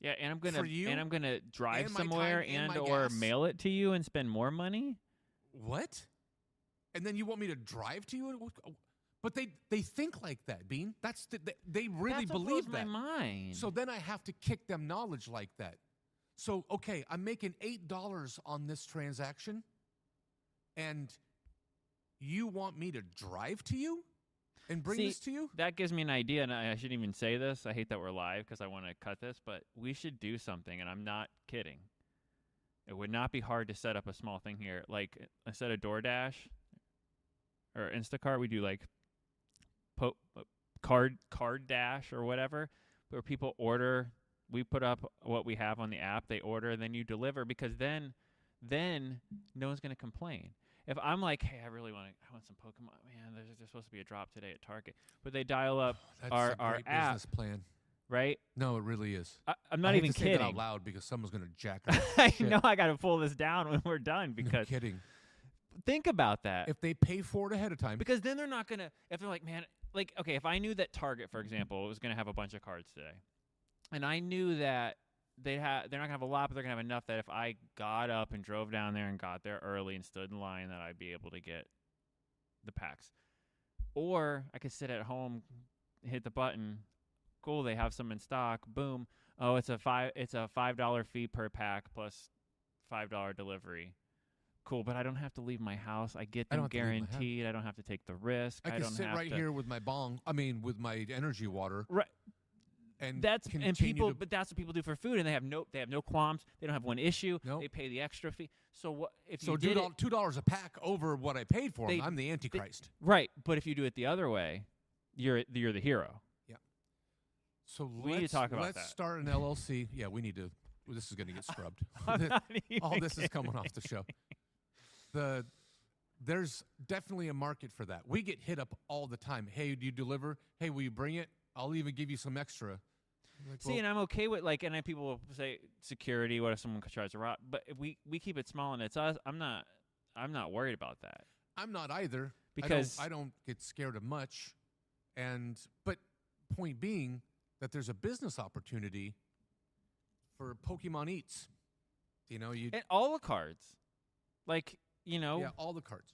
Yeah, and I'm gonna drive and my somewhere time and my or gas. mail it to you and spend more money. What? And then you want me to drive to you? But they think like that, Bean. They really That's believe what blows that. my mind. So then I have to kick them knowledge like that. So okay, I'm making $8 on this transaction, and you want me to drive to you and bring this to you? That gives me an idea, and I shouldn't even say this. I hate that we're live because I want to cut this, but we should do something, and I'm not kidding. It would not be hard to set up a small thing here. Like, instead of DoorDash or Instacart, we do, like, card dash or whatever, where people order. We put up what we have on the app. They order, and then you deliver, because then no one's going to complain. If I'm like, hey, I want some Pokemon. Man, there's supposed to be a drop today at Target. But they dial up our great app, business plan. right? No, it really is. I'm not I hate even to say kidding. that out loud because someone's going to jack up. I know I got to pull this down when we're done, No because kidding. think about that. If they pay for it ahead of time. Because then they're not going to, if they're like, man, like, okay, if I knew that Target, for example, was going to have a bunch of cards today, and I knew that they're not going to have a lot, but they're going to have enough that if I got up and drove down there and got there early and stood in line, that I'd be able to get the packs. Or I could sit at home, hit the button. Cool, they have some in stock. Boom. Oh, it's a $5 fee per pack plus $5 delivery. Cool, but I don't have to leave my house. I get them guaranteed. I don't have to take the risk. I can sit right here with my with my energy water. Right. And that's what people do for food, and they have no qualms. They don't have one issue. Nope. They pay the extra fee. So what if So you did $2 a pack over what I paid for them? I'm the Antichrist. Right, but if you do it the other way, you're the hero. Yeah. So we need to talk about that. Let's start an LLC. Yeah, we need to. This is going to get scrubbed. All this is coming off the show. There's definitely a market for that. We get hit up all the time. Hey, do you deliver? Hey, will you bring it? I'll even give you some extra. Like, See, and I'm okay with, like, and then people will say security. What if someone tries to rob? But if we keep it small and it's us, I'm not worried about that. I'm not either, because I don't get scared of much. But point being that there's a business opportunity for Pokemon Eats. You know, and all the cards, like, you know, yeah, all the cards.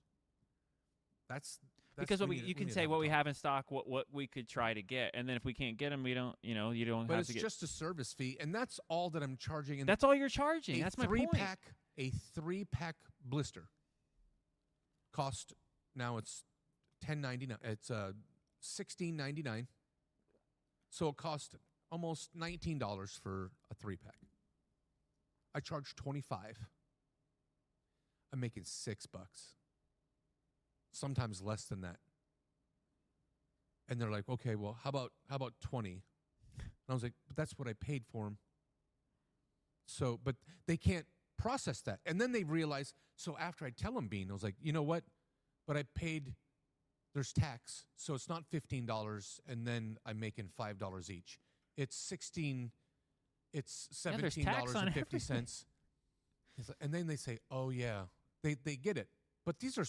That's because you can say what we have in stock, what we could try to get, and then if we can't get them, we don't, you don't but have to get. But it's just a service fee, and that's all that I'm charging. And that's all you're charging. That's my point. A 3-pack blister cost now it's $10.99. It's $16.99. So it cost almost $19 for a 3-pack. I charge $25. I'm making $6. Sometimes less than that. And they're like, okay, well, how about 20? And I was like, but that's what I paid for them. So, but they can't process that. And then they realize, so after I tell them, Bean, I was like, you know what? But I paid, there's tax, so it's not $15, and then I'm making $5 each. It's $16, it's $17.50. And then they say, oh, yeah, they get it. But these are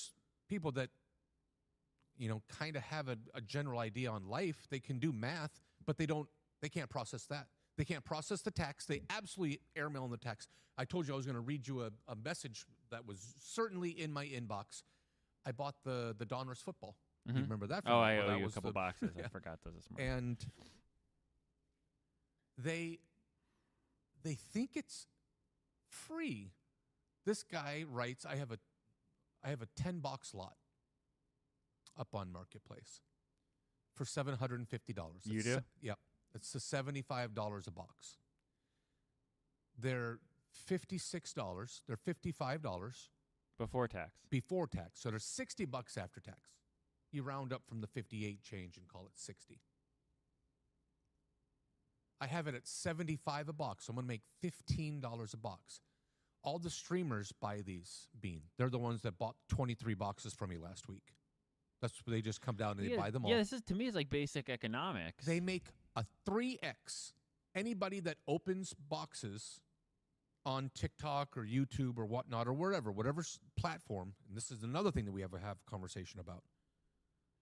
people that, kind of have a general idea on life. They can do math, but they can't process that. They can't process the tax. They absolutely airmail in the tax. I told you I was going to read you a message that was certainly in my inbox. I bought the Donruss football. Mm-hmm. You remember that? Oh, I owe you a couple boxes. I forgot those this morning. And they they think it's free. This guy writes, I have a 10-box lot up on Marketplace for $750. You do? Yep. It's $75 a box. They're $56. They're $55 Before tax. before tax. So they're $60 after tax. You round up from the 58 change and call it 60. I have it at $75 a box. I'm going to make $15 a box. All the streamers buy these, Bean. They're the ones that bought 23 boxes from me last week. That's they just come down and they buy them all. Yeah, this is to me is like basic economics. They make a 3x. Anybody that opens boxes on TikTok or YouTube or whatnot or whatever platform, and this is another thing that we have a conversation about.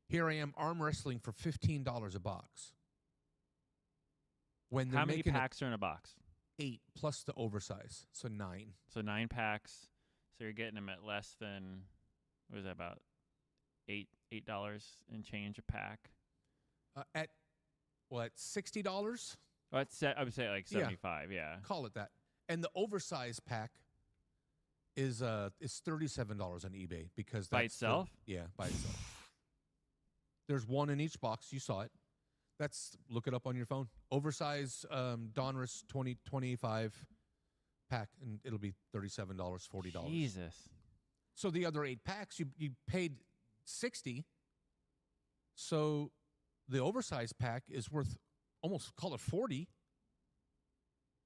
Here I am arm wrestling for $15 a box. When they're How many making packs are in a box? 8 plus the oversize, so 9. So 9 packs. So you're getting them at less than, what is that, about $8 and change a pack? At $60? Well, I would say like 75, yeah. Call it that. And the oversized pack is $37 on eBay because that's By itself? Yeah, by itself. There's one in each box. You saw it. Look it up on your phone. Oversized Donruss 2025 pack, and it'll be $37, $40. Jesus. So the other 8 packs, you paid $60. So the oversized pack is worth almost, call it $40.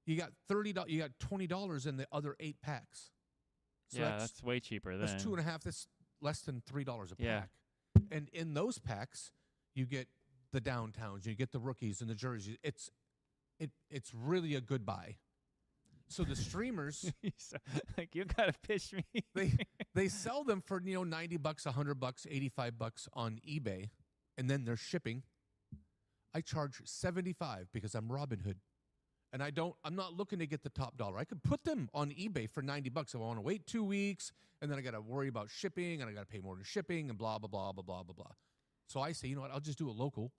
You got $30. You got $20 in the other 8 packs. So yeah, that's way cheaper than. That's 2.5. That's less than $3 a Yeah. pack. And in those packs, you get the downtowns, you get the rookies and the jerseys. It's really a good buy. So the streamers, like you gotta pitch me. they sell them for $90, $100, $85 on eBay, and then they're shipping. I charge $75 because I'm Robin Hood, and I'm not looking to get the top dollar. I could put them on eBay for $90 if I want to wait 2 weeks, and then I got to worry about shipping, and I got to pay more than shipping, and blah blah blah blah blah blah blah. So I say, you know what? I'll just do it local,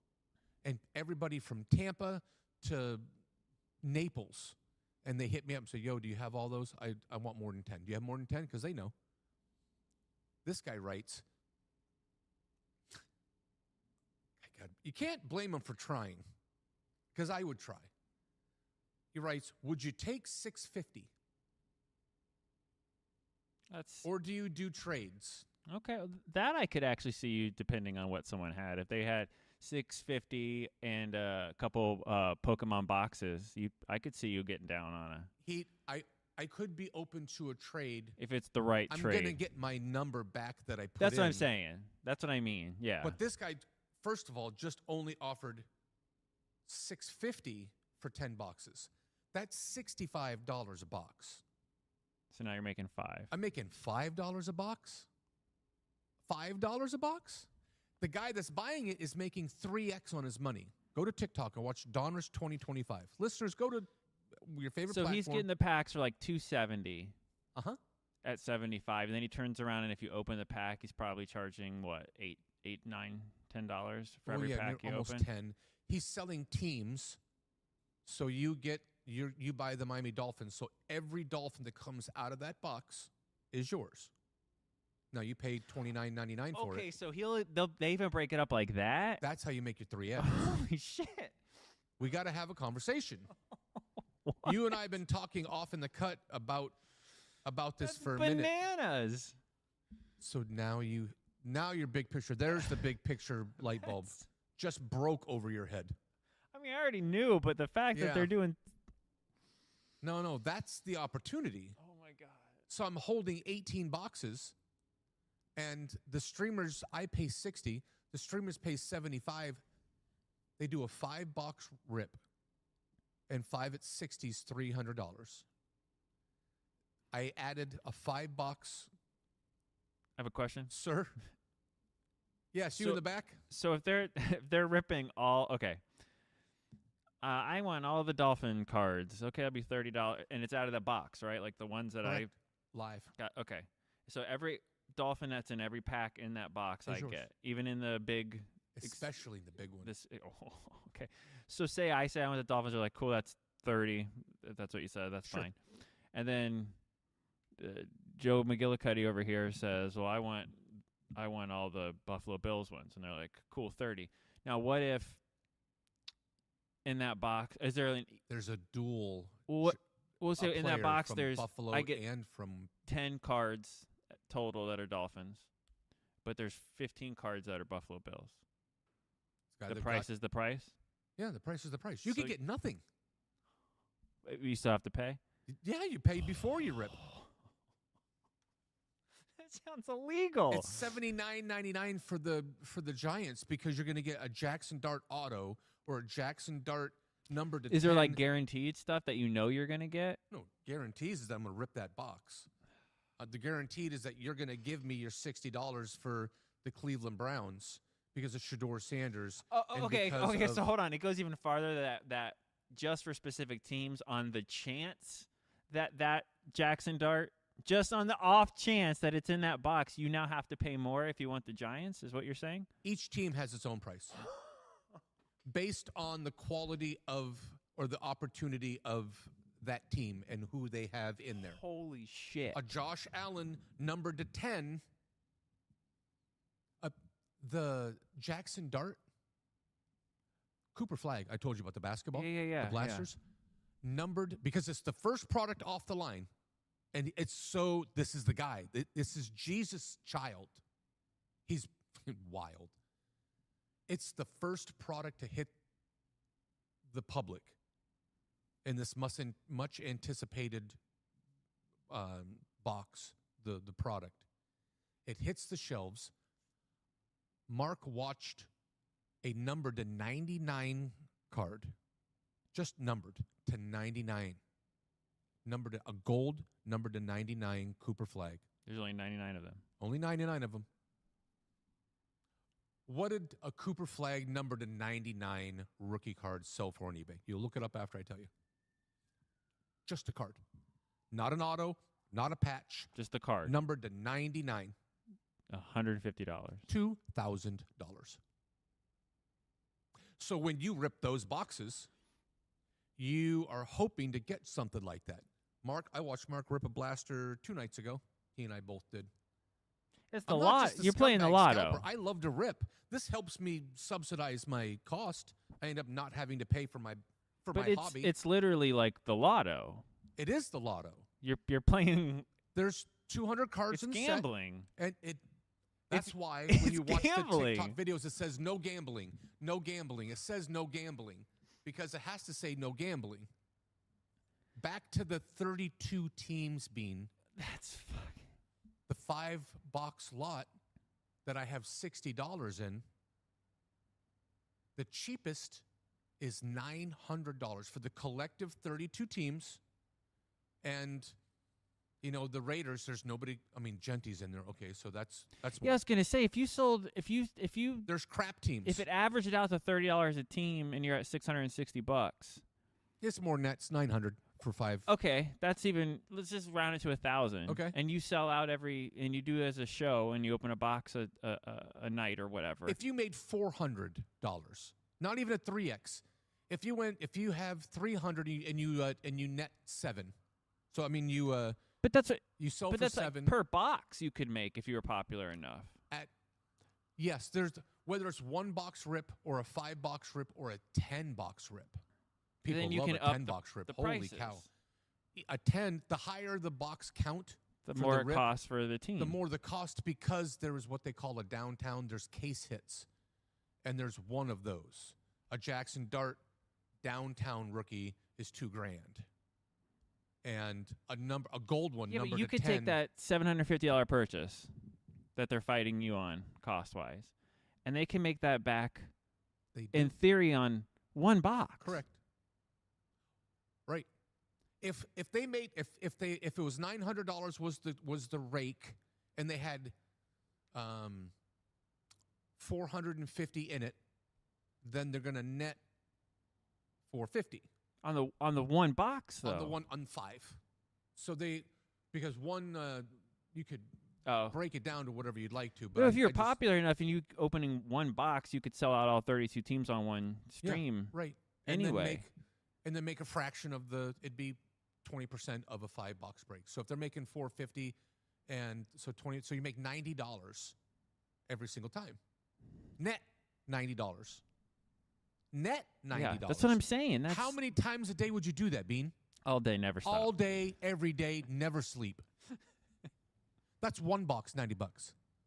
and everybody from Tampa to Naples. And they hit me up and say, yo, do you have all those? I want more than 10. Do you have more than 10? Because they know. This guy writes, God, you can't blame him for trying, because I would try. He writes, would you take $650? Or do you do trades? Okay, that I could actually see you depending on what someone had. If they had $650 and a couple Pokemon boxes, I could see you getting down on a. I could be open to a trade if it's the right trade. I'm gonna get my number back that I put. That's what I'm saying. That's what I mean. Yeah. But this guy, first of all, just only offered $650 for 10 boxes. That's $65 a box. So now you're making 5. I'm making $5 a box. $5 a box. The guy that's buying it is making 3x on his money. Go to TikTok and watch Donruss 2025. Listeners, go to your favorite platform. So he's getting the packs for like $270. Uh-huh. At 75, and then he turns around, and if you open the pack, he's probably charging what, $8, $9, $10 for every pack you almost open. 10. He's selling teams, so you buy the Miami Dolphins. So every Dolphin that comes out of that box is yours. Now you paid $29.99 for it. Okay, so they even break it up like that? That's how you make your 3X. Holy shit! We got to have a conversation. You and I have been talking off in the cut about this for a minute. Bananas. So now your big picture. There's the big picture light bulb. Just broke over your head. I mean, I already knew, but the fact that they're doing. No, that's the opportunity. Oh my god! So I'm holding 18 boxes. And the streamers, I pay $60. The streamers pay $75. They do a 5-box rip, and 5 at $60 is $300. I added a 5-box. I have a question, Sir. Yes, you in the back. So if they're ripping all, okay. I want all the Dolphin cards. Okay, that'll be $30, and it's out of the box, right? Like the ones that I live got. Okay, so every Dolphin that's in every pack in that box I get, even in the big, especially the big one. Okay. So say I want the Dolphins are like, cool, that's 30. If that's what you said, that's Sure. fine. And then Joe McGillicuddy over here says, "Well, I want all the Buffalo Bills ones," and they're like, "Cool, 30." Now, what if in that box is there? There's a dual. What? Well, so a in that player box, from there's Buffalo I get and from 10 cards total that are Dolphins, but there's 15 cards that are Buffalo Bills. The price is the price. Yeah, the price is the price. You So could get nothing. You still have to pay. Yeah, you pay before you rip. That sounds illegal. It's $79.99 for the Giants because you're going to get a Jackson Dart auto or a Jackson Dart number to. Is there 10. like guaranteed stuff that you know you're gonna get? No guarantees is that I'm going to rip that box. The guaranteed is that you're going to give me your $60 for the Cleveland Browns because of Shedeur Sanders. and Okay. because Okay. of- So hold on. It goes even farther that just for specific teams, on the chance that Jackson Dart, just on the off chance that it's in that box, you now have to pay more if you want the Giants. Is what you're saying? Each team has its own price based on the quality of or the opportunity of that team and who they have in there. Holy shit! A Josh Allen numbered to 10. The Jackson Dart, Cooper Flag. I told you about the basketball. Yeah. The Blasters. Numbered because it's the first product off the line. And it's so, this is the guy. This is Jesus' child. He's wild. It's the first product to hit the public in this much anticipated box, the product. It hits the shelves. Mark watched a numbered to 99 card, just numbered to 99. Numbered a gold numbered to 99 Cooper Flag. There's only 99 of them. Only 99 of them. What did a Cooper Flag numbered to 99 rookie card sell for on eBay? You'll look it up after I tell you. Just a card. Not an auto, not a patch. Just the card. Numbered to 99. $150. $2,000. So when you rip those boxes, you are hoping to get something like that. I watched Mark rip a blaster 2 nights ago. He and I both did. It's the I'm not lot. just a You're playing the scumbag lotto. scalper. I love to rip. This helps me subsidize my cost. I end up not having to pay for my hobby. It's literally like the lotto. It is the lotto. You're playing. There's 200 cards It's in the gambling. set, and that's why it's when you watch gambling. the TikTok videos, it says no gambling, no gambling. It says no gambling because it has to say no gambling. Back to the 32 teams being That's fucking. the 5-box lot that I have $60 in. The cheapest is $900 for the collective 32 teams. And, the Raiders, there's nobody. I mean, Genti's in there. Okay, so that's Yeah, I was gonna say if you there's crap teams. if it averaged it out to $30 a team and you're at $660, It's more than that. It's 900 for 5. okay, that's even. Let's just round it to 1,000. Okay. And you sell out and you do it as a show, and you open a box a night or whatever. If you made $400, not even a 3x. If you have 300 and you net 7. So I mean but that's what. you sell But for that's 7 like per box you could make if you were popular enough. Yes, there's whether it's 1-box rip or a 5-box rip or a 10-box rip. People Then you love can a up 10-box rip. the Holy prices. cow. A 10, the higher the box count, The for more the it rip, costs for the team. the more the cost because there is what they call a downtown. There's case hits, and there's one of those. A Jackson Dart downtown rookie is $2,000, and a gold one. Yeah, but numbered you to could 10, take that $750 purchase that they're fighting you on cost-wise, and they can make that back They do. in theory on one box. Correct. Right. If it was $900 was the rake, and they had 450 in it, then they're gonna net 450 On the one box though. on the one on 5. So because one you could Oh. break it down to whatever you'd like to. But if you're I just- popular enough and you opening one box, you could sell out all 32 teams on one Yeah, stream. right? Anyway. and then make a fraction of it'd be 20% of a $5 break. So if they're making $4.50 and so you make $90 every single time. Net $90. Net $90. Yeah, that's what I'm saying. That's How many times a day would you do that, Bean? all day, never stop. All day, every day, never sleep. That's one box, $90.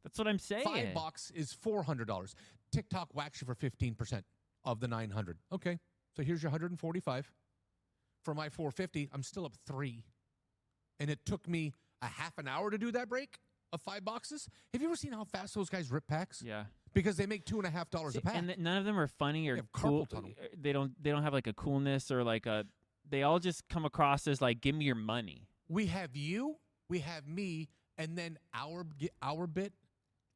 That's what I'm saying. $5 is $400. TikTok whacks you for 15% of the 900. Okay, so here's your 145. For my 450, I'm still up 3. And it took me a half an hour to do that break of 5 boxes. Have you ever seen how fast those guys rip packs? Yeah. Because they make $2.50 a pack. And none of them are funny or They have cool. carpal tunnel. They don't have like a coolness or like a. They all just come across as like, give me your money. We have you, we have me, and then our bit,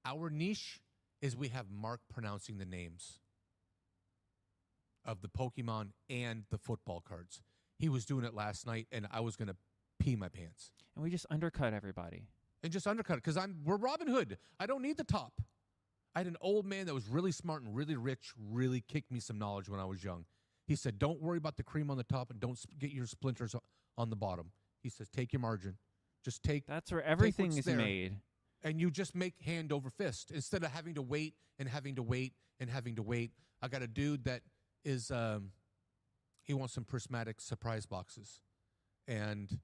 our niche is we have Mark pronouncing the names of the Pokemon and the football cards. He was doing it last night, and I was going to pee my pants. And we just undercut everybody. And just undercut it, because we're Robin Hood. I don't need the top. I had an old man that was really smart and really rich, really kicked me some knowledge when I was young. He said, don't worry about the cream on the top and don't get your splinters on the bottom. He says, take your margin. Just take. That's where everything what's is there. made. And you just make hand over fist instead of having to wait and having to wait and having to wait. I got a dude that is, he wants some prismatic surprise boxes. And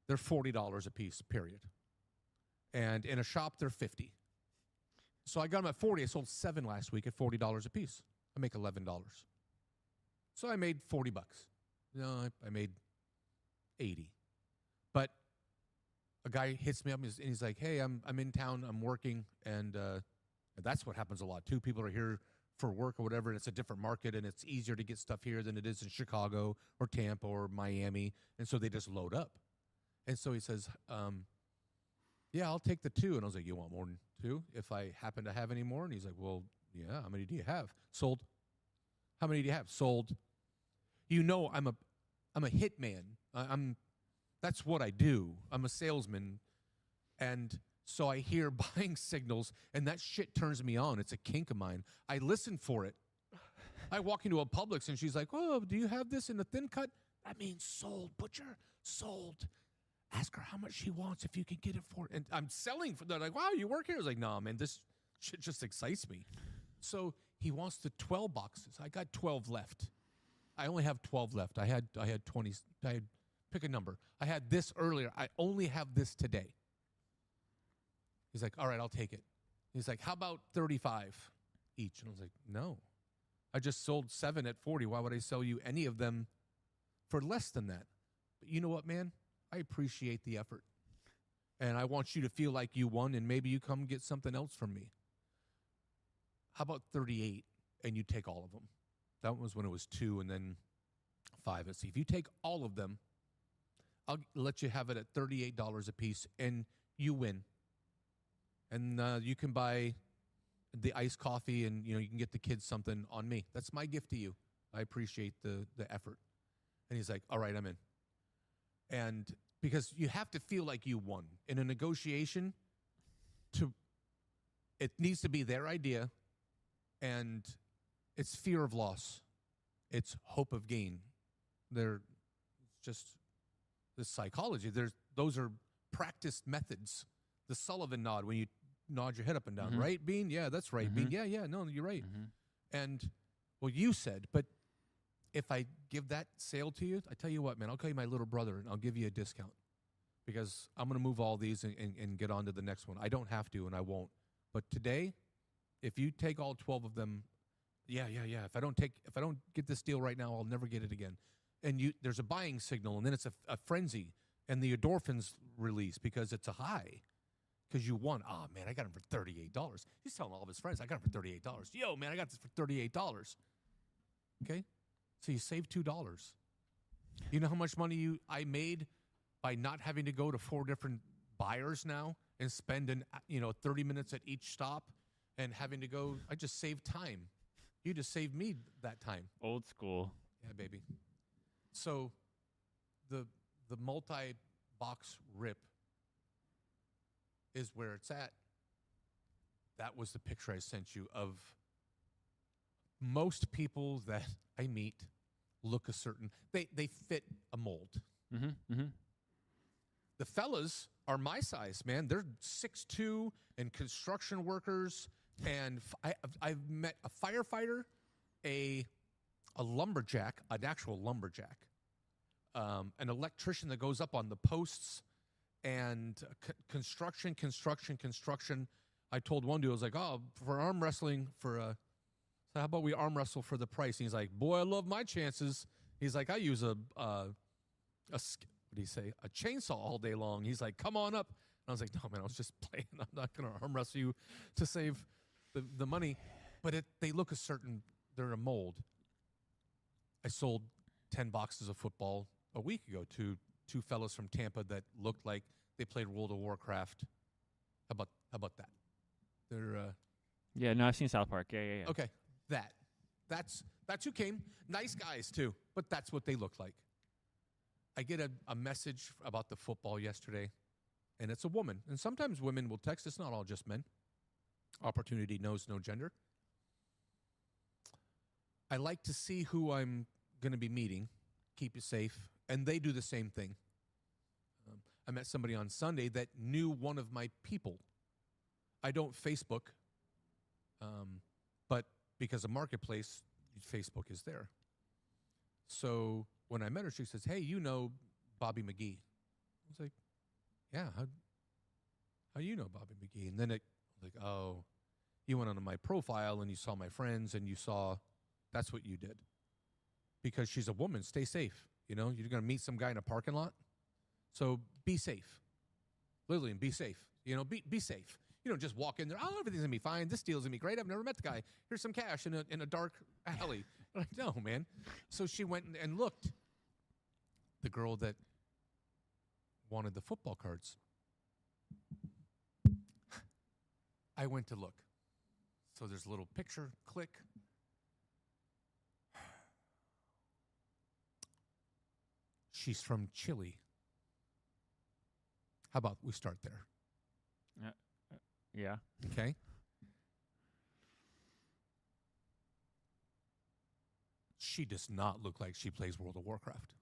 they're $40 a piece, period. And in a shop, they're $50. So I got them at $40. I sold 7 last week at $40 a piece. I make $11. So I made $40. No, I made $80. But a guy hits me up and he's like, hey, I'm in town, I'm working, and that's what happens a lot too. People are here for work or whatever, and it's a different market, and it's easier to get stuff here than it is in Chicago or Tampa or Miami, and so they just load up. And so he says, yeah, I'll take the 2. And I was like, you want more than 2 if I happen to have any more? And he's like, well, yeah, how many do you have? Sold. How many do you have? Sold. You know, I'm a hitman. That's what I do. I'm a salesman. And so I hear buying signals, and that shit turns me on. It's a kink of mine. I listen for it. I walk into a Publix, and she's like, oh, do you have this in the thin cut? That means sold, butcher, sold. Ask her how much she wants if you can get it for. And I'm selling for. They're like, wow, you work here? I was like, no, man, this shit just excites me. So he wants the 12 boxes. I got 12 left. I only have 12 left. I had 20. Pick a number. I had this earlier. I only have this today. He's like, all right, I'll take it. He's like, how about 35 each? And I was like, no. I just sold 7 at 40. Why would I sell you any of them for less than that? But you know what, man? I appreciate the effort. And I want you to feel like you won, and maybe you come get something else from me. How about 38 and you take all of them? That was when it was 2 and then 5. Let's see. If you take all of them, I'll let you have it at $38 a piece, and you win. And you can buy the iced coffee, and you can get the kids something on me. That's my gift to you. I appreciate the effort. And he's like, all right, I'm in. And because you have to feel like you won. In a negotiation, it needs to be their idea, and it's fear of loss. It's hope of gain. They're just the psychology. Those are practiced methods. The Sullivan nod, when you nod your head up and down, right, Bean? Yeah, that's right, Bean. Yeah, no, you're right. And, well, you said, but if I give that sale to you, I tell you what, man, I'll call you my little brother, and I'll give you a discount because I'm going to move all these and get on to the next one. I don't have to, and I won't. But today, if you take all 12 of them, yeah. If I don't get this deal right now, I'll never get it again. And there's a buying signal, and then it's a frenzy, and the endorphins release because it's a high. Because you won. Oh, man, I got him for $38. He's telling all of his friends, I got him for $38. Yo, man, I got this for $38. Okay? So you save $2. You know how much money I made by not having to go to 4 different buyers now and spend 30 minutes at each stop and having to go. I just saved time. You just saved me that time. Old school. Yeah, baby. So the multi-box rip is where it's at. That was the picture I sent you of most people that I meet look a certain. They fit a mold. Mm-hmm. Mm-hmm. The fellas are my size, man. They're 6'2" and construction workers. And I've met a firefighter, a lumberjack, an actual lumberjack, an electrician that goes up on the posts, and construction. I told one dude, I was like, oh, for arm wrestling, so how about we arm wrestle for the price? And he's like, boy, I love my chances. He's like, I use what do you say, a chainsaw all day long. He's like, come on up. And I was like, no, man, I was just playing. I'm not going to arm wrestle you to save the money. But they look a certain, they're a mold. I sold 10 boxes of football a week ago to two fellows from Tampa that looked like they played World of Warcraft. How about that? They're Yeah, no, I've seen South Park. Yeah. okay. That's who came. Nice guys too, but that's what they look like. I get a message about the football yesterday, and it's a woman. And sometimes women will text. It's not all just men. Opportunity knows no gender. I like to see who I'm going to be meeting. Keep you safe. And they do the same thing. I met somebody on Sunday that knew one of my people. I don't Facebook, but because of Marketplace, Facebook is there. So when I met her, she says, hey, you know Bobby McGee. I was like, yeah, how you know Bobby McGee? And then it was like, oh, you went onto my profile and you saw my friends and you saw that's what you did. Because she's a woman, stay safe. You know, you're going to meet some guy in a parking lot. So be safe. Lillian, be safe. You know, be safe. You don't just walk in there, oh, everything's going to be fine. This deal's going to be great. I've never met the guy. Here's some cash in a dark alley. I'm like, no, man. So she went and looked. The girl that wanted the football cards. I went to look. So there's a little picture, click. She's from Chile. How about we start there? Yeah. Okay. She does not look like she plays World of Warcraft.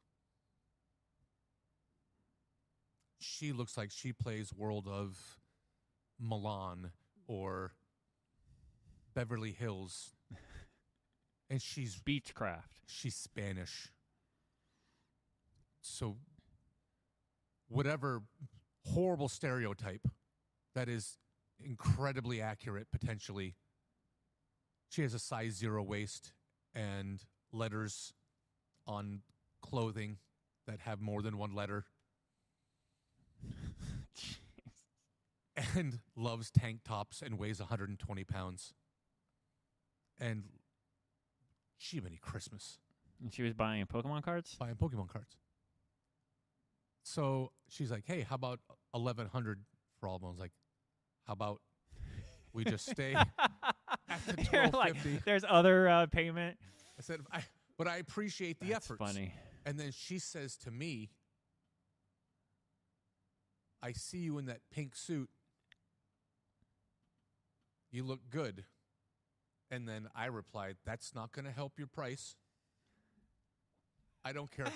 She looks like she plays World of Milan or Beverly Hills. And she's Beechcraft. She's Spanish. So whatever horrible stereotype that is incredibly accurate, potentially, she has a size 0 waist and letters on clothing that have more than one letter. And loves tank tops and weighs 120 pounds. And Jiminy Christmas. And she was buying Pokemon cards? Buying Pokemon cards. So she's like, hey, how about 1,100 for all of them? I was like, how about we just stay at the $1,250? Like, there's other payment. I said, but I appreciate the efforts. That's funny. And then she says to me, I see you in that pink suit. You look good. And then I replied, that's not going to help your price. I don't care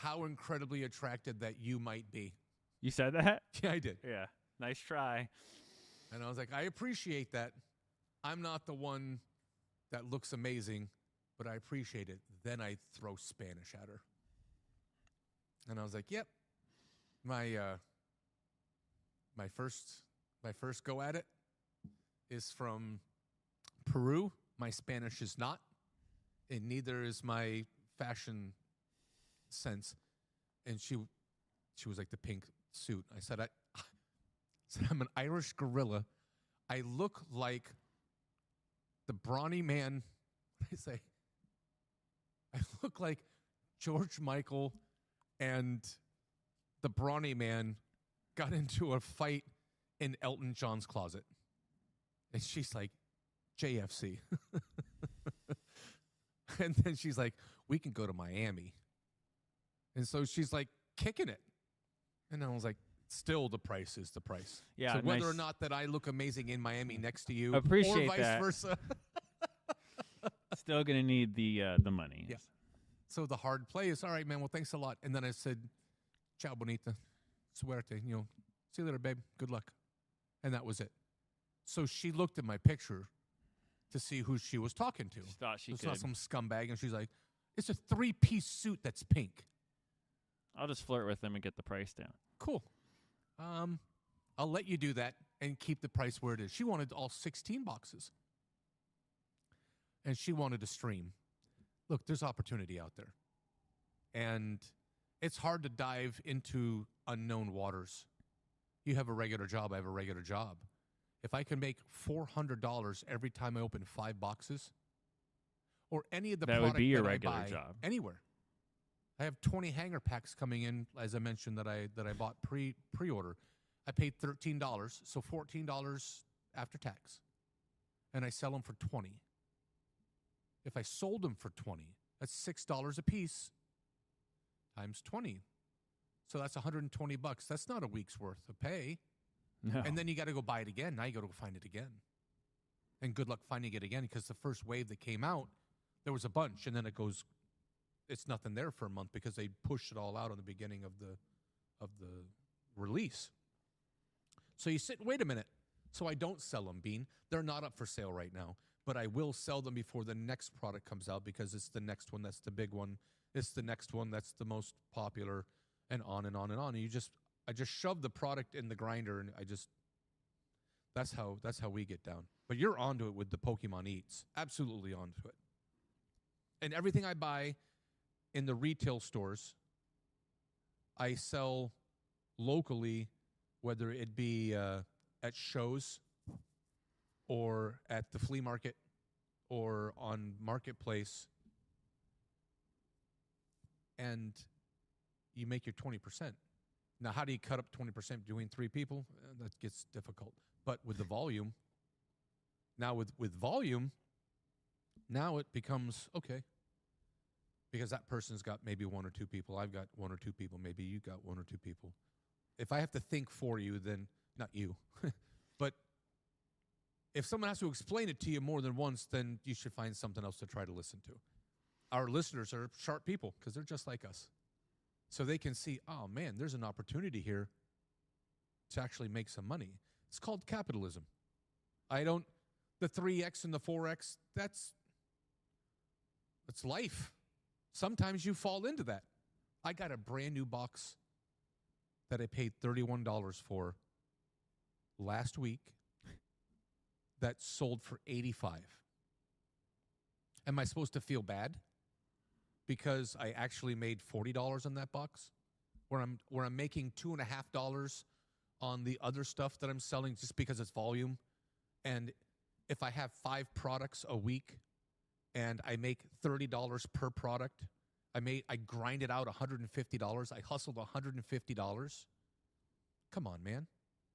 how incredibly attracted that you might be. You said that? Yeah, I did. Yeah. Nice try. And I was like, I appreciate that. I'm not the one that looks amazing, but I appreciate it. Then I throw Spanish at her. And I was like, yep. My first go at it is from Peru. My Spanish is not, and neither is my fashion sense. And she was like, the pink suit. I said, I'm an Irish gorilla. I look like the brawny man. What did I say? I look like George Michael and the brawny man got into a fight in Elton John's closet. And she's like, JFC. And then she's like, we can go to Miami. And so she's like kicking it. And I was like, still the price is the price. Yeah. So whether nice. or not that I look amazing in Miami next to you, Appreciate or vice that. versa. Still gonna need the money. Yeah. So the hard play is, all right, man, well, thanks a lot. And then I said, ciao, bonita, suerte, see you later, babe, good luck. And that was it. So she looked at my picture to see who she was talking to. She thought she saw could. some scumbag, and she's like, it's a 3-piece suit that's pink. I'll just flirt with them and get the price down. Cool. I'll let you do that and keep the price where it is. She wanted all 16 boxes. And she wanted to stream. Look, there's opportunity out there. And it's hard to dive into unknown waters. You have a regular job, I have a regular job. If I can make $400 every time I open 5 boxes, or any of the that product would be your that regular I buy job. anywhere. I have 20 hanger packs coming in, as I mentioned, that I bought pre-order. I paid $13, so $14 after tax. And I sell them for $20. If I sold them for $20, that's $6 a piece times 20. So that's $120. That's not a week's worth of pay. No. And then you got to go buy it again. Now you got to go find it again. And good luck finding it again, because the first wave that came out, there was a bunch, and then it's nothing there for a month because they pushed it all out on the beginning of the release. So you sit, wait a minute. So I don't sell them, Bean. They're not up for sale right now, but I will sell them before the next product comes out, because it's the next one that's the big one. It's the next one that's the most popular, and on and on and on. And I just shove the product in the grinder, and that's how we get down. But you're onto it with the Pokemon Eats. Absolutely onto it. And everything I buy in the retail stores, I sell locally, whether it be at shows or at the flea market or on Marketplace. And you make your 20%. Now, how do you cut up 20% between 3 people? That gets difficult. But with the volume, now with volume, now it becomes, okay, because that person's got maybe 1 or 2 people. I've got 1 or 2 people. Maybe you got 1 or 2 people. If I have to think for you, then not you. But if someone has to explain it to you more than once, then you should find something else to try to listen to. Our listeners are sharp people because they're just like us. So they can see, oh, man, there's an opportunity here to actually make some money. It's called capitalism. The 3X and the 4X, that's life. Sometimes you fall into that. I got a brand new box that I paid $31 for last week that sold for $85. Am I supposed to feel bad because I actually made $40 on that box, where I'm making $2.50 on the other stuff that I'm selling just because it's volume? And if I have 5 products a week and I make $30 per product, I grind it out $150. I hustled $150. Come on, man.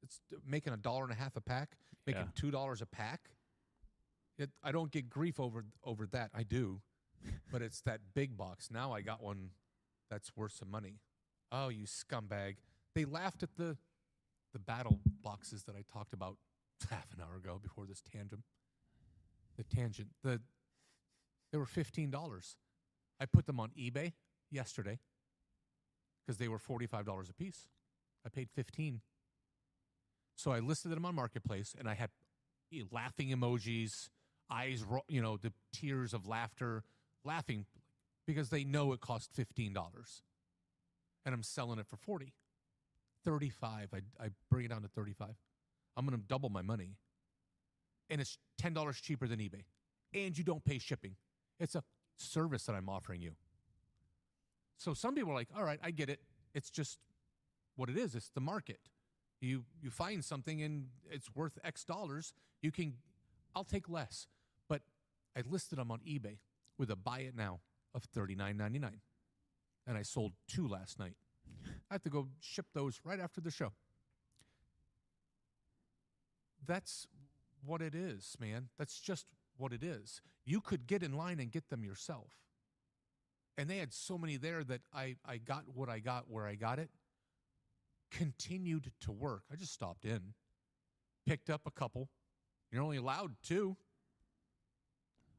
It's making $1.50 a pack, making $2 a pack. I don't get grief over that. I do. But it's that big box. Now I got one that's worth some money. Oh, you scumbag. They laughed at the battle boxes that I talked about half an hour ago before this tangent. They were $15. I put them on eBay yesterday because they were $45 a piece. I paid $15. So I listed them on Marketplace, and I had laughing emojis, eyes, the tears of laughter, laughing because they know it cost $15. And I'm selling it for $40. $35. I bring it down to $35. I'm going to double my money. And it's $10 cheaper than eBay. And you don't pay shipping. It's a service that I'm offering you. So some people are like, all right, I get it. It's just what it is. It's the market. You find something and it's worth X dollars. I'll take less. But I listed them on eBay with a buy it now of $39.99. And I sold 2 last night. I have to go ship those right after the show. That's what it is, man. That's just what it is. You could get in line and get them yourself. And they had so many there that I got what I got where I got it. Continued to work. I just stopped in, picked up a couple. You're only allowed 2.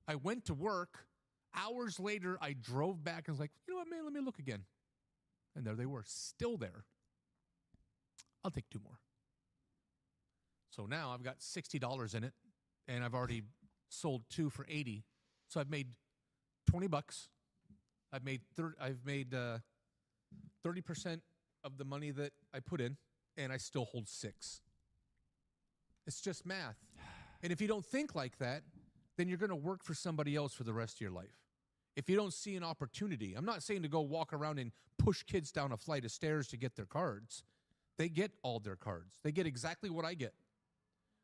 I went to work. Hours later, I drove back and was like, you know what, man, let me look again. And there they were, still there. I'll take 2 more. So now I've got $60 in it, and I've already sold 2 for $80. So I've made $20. I've made 30% of the money that I put in, and I still hold 6. It's just math. And if you don't think like that, then you're going to work for somebody else for the rest of your life. If you don't see an opportunity, I'm not saying to go walk around and push kids down a flight of stairs to get their cards. They get all their cards. They get exactly what I get.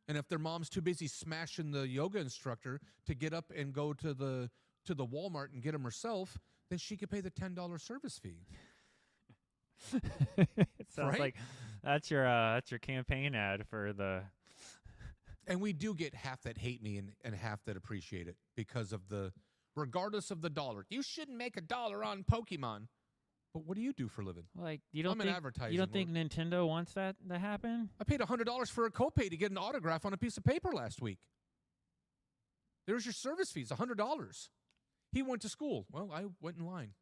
And if their mom's too busy smashing the yoga instructor to get up and go to the Walmart and get them herself, then she could pay the $10 service fee. It sounds like that's your campaign ad for the. And we do get half that hate me and half that appreciate it because of regardless of the dollar. You shouldn't make $1 on Pokemon. But what do you do for a living? Like you don't I'm an advertising. You don't think Nintendo wants that to happen? I paid $100 for a copay to get an autograph on a piece of paper last week. There's your service fees, $100. He went to school. Well, I went in line.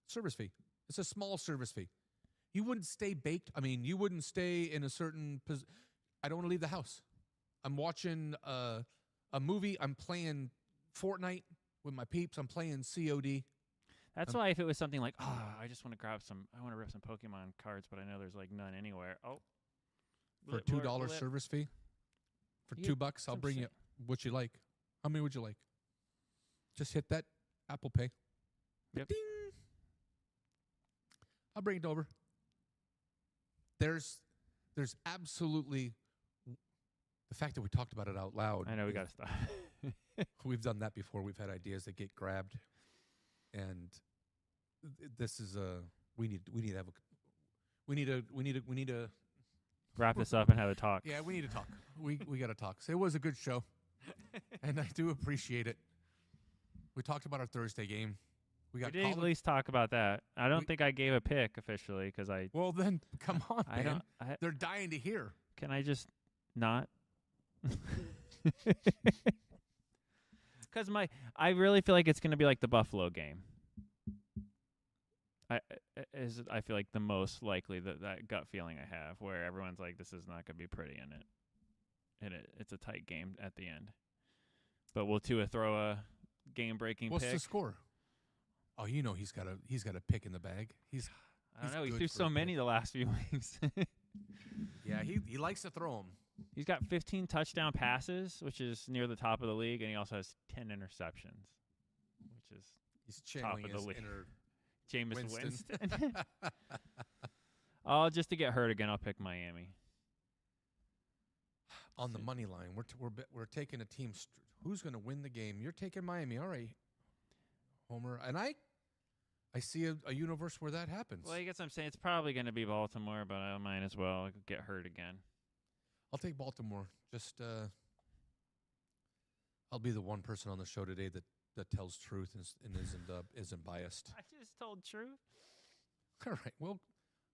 Service fee. It's a small service fee. You wouldn't stay baked. I mean, you wouldn't stay in a certain position. I don't want to leave the house. I'm watching a movie. I'm playing Fortnite with my peeps. I'm playing COD. That's why if it was something like, I just want to rip some Pokemon cards, but I know there's like none anywhere. Oh. For $2 service fee? For $2, I'll bring you what you like. How many would you like? Just hit that Apple Pay. Yep. Ding. I'll bring it over. There's absolutely the fact that we talked about it out loud. I know we got to stop. We've done that before. We've had ideas that get grabbed, and this is we need to wrap this up and have a talk. Yeah, we need to talk. We got to talk. So it was a good show, and I do appreciate it. We talked about our Thursday game. We did at least talk about that. I don't think I gave a pick officially because I. Well, then come on, man. I They're dying to hear. Can I just not? Because I really feel like it's going to be like the Buffalo game. I feel like the most likely that gut feeling I have, where everyone's like, this is not going to be pretty in it, and it's a tight game at the end. But will Tua throw a game-breaking pick? What's the score? Oh, you know he's got a pick in the bag. I don't know. He threw so many the last few weeks. Yeah, he likes to throw them. He's got 15 touchdown passes, which is near the top of the league, and he also has 10 interceptions, which is top of the league. Jameis Winston. Oh, just to get hurt again, I'll pick Miami. On the money line, we're taking a team. Who's going to win the game? You're taking Miami, all right, Homer. And I see a universe where that happens. Well, I guess I'm saying it's probably going to be Baltimore, but I might as well get hurt again. I'll take Baltimore. Just I'll be the one person on the show today that tells truth and isn't biased. I just told truth. All right. Well,